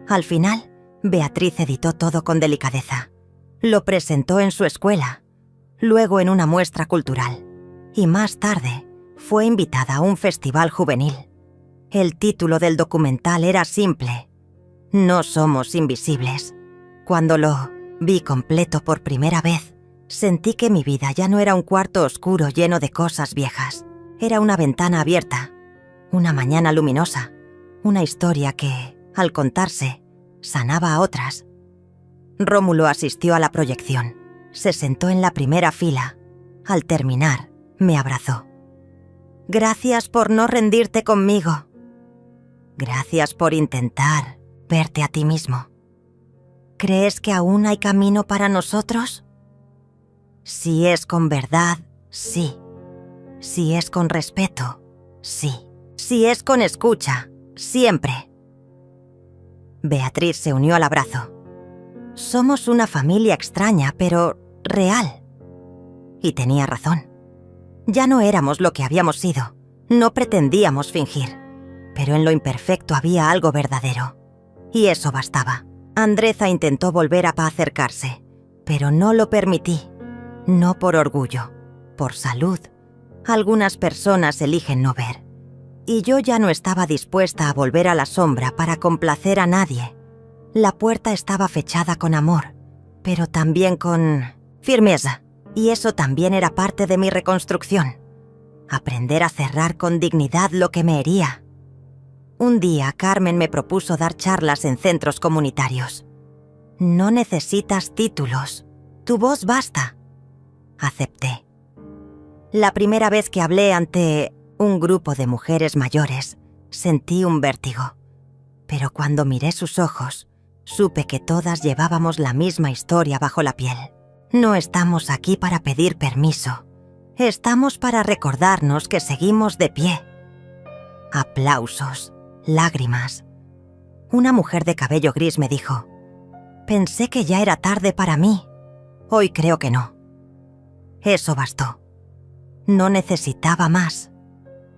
Al final, Beatriz editó todo con delicadeza. Lo presentó en su escuela, luego en una muestra cultural, y más tarde fue invitada a un festival juvenil. El título del documental era simple: No somos invisibles. Cuando lo vi completo por primera vez, sentí que mi vida ya no era un cuarto oscuro lleno de cosas viejas. Era una ventana abierta, una mañana luminosa, una historia que, al contarse, sanaba a otras. Rómulo asistió a la proyección. Se sentó en la primera fila. Al terminar, me abrazó. Gracias por no rendirte conmigo. Gracias por intentar verte a ti mismo. ¿Crees que aún hay camino para nosotros? Si es con verdad, sí. Si es con respeto, sí. Si es con escucha, siempre. Beatriz se unió al abrazo. Somos una familia extraña, pero real. Y tenía razón. Ya no éramos lo que habíamos sido. No pretendíamos fingir. Pero en lo imperfecto había algo verdadero. Y eso bastaba. Andreza intentó volver a acercarse, pero no lo permití. No por orgullo, por salud. Algunas personas eligen no ver. Y yo ya no estaba dispuesta a volver a la sombra para complacer a nadie. La puerta estaba fechada con amor, pero también con firmeza. Y eso también era parte de mi reconstrucción. Aprender a cerrar con dignidad lo que me hería. Un día Carmen me propuso dar charlas en centros comunitarios. No necesitas títulos, tu voz basta. Acepté. La primera vez que hablé ante un grupo de mujeres mayores, sentí un vértigo. Pero cuando miré sus ojos, supe que todas llevábamos la misma historia bajo la piel. No estamos aquí para pedir permiso. Estamos para recordarnos que seguimos de pie. Aplausos, lágrimas. Una mujer de cabello gris me dijo: pensé que ya era tarde para mí. Hoy creo que no. Eso bastó. No necesitaba más.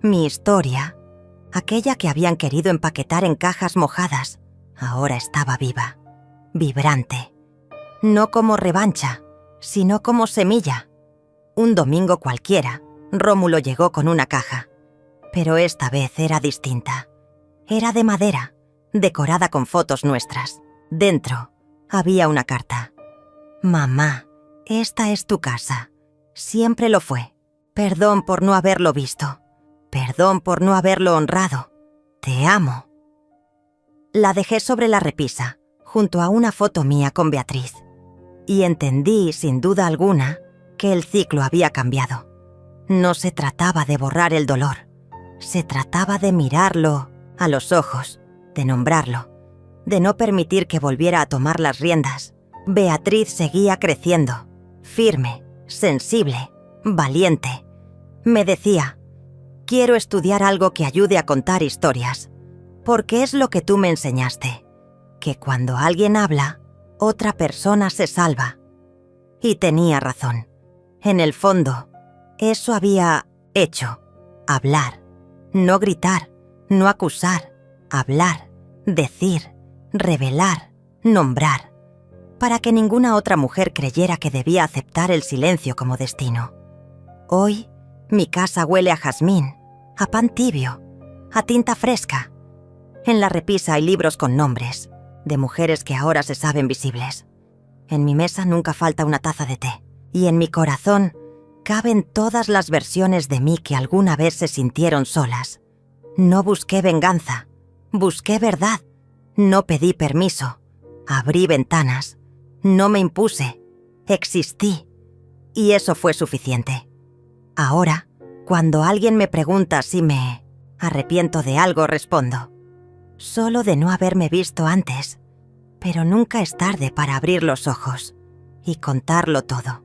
Mi historia, aquella que habían querido empaquetar en cajas mojadas, ahora estaba viva, vibrante. No como revancha, sino como semilla. Un domingo cualquiera, Rómulo llegó con una caja. Pero esta vez era distinta. Era de madera, decorada con fotos nuestras. Dentro había una carta. Mamá, esta es tu casa. Siempre lo fue. Perdón por no haberlo visto. Perdón por no haberlo honrado. Te amo. La dejé sobre la repisa, junto a una foto mía con Beatriz. Y entendí, sin duda alguna, que el ciclo había cambiado. No se trataba de borrar el dolor. Se trataba de mirarlo a los ojos, de nombrarlo, de no permitir que volviera a tomar las riendas. Beatriz seguía creciendo, firme, sensible, valiente. Me decía: quiero estudiar algo que ayude a contar historias, porque es lo que tú me enseñaste, que cuando alguien habla, otra persona se salva. Y tenía razón. En el fondo, eso había hecho: hablar, no gritar, no acusar, hablar, decir, revelar, nombrar, para que ninguna otra mujer creyera que debía aceptar el silencio como destino. Hoy, mi casa huele a jazmín, a pan tibio, a tinta fresca. En la repisa hay libros con nombres, de mujeres que ahora se saben visibles. En mi mesa nunca falta una taza de té, y en mi corazón caben todas las versiones de mí que alguna vez se sintieron solas. No busqué venganza, busqué verdad. No pedí permiso, abrí ventanas, no me impuse, existí. Y eso fue suficiente. Ahora, cuando alguien me pregunta si me arrepiento de algo, respondo: solo de no haberme visto antes. Pero nunca es tarde para abrir los ojos y contarlo todo.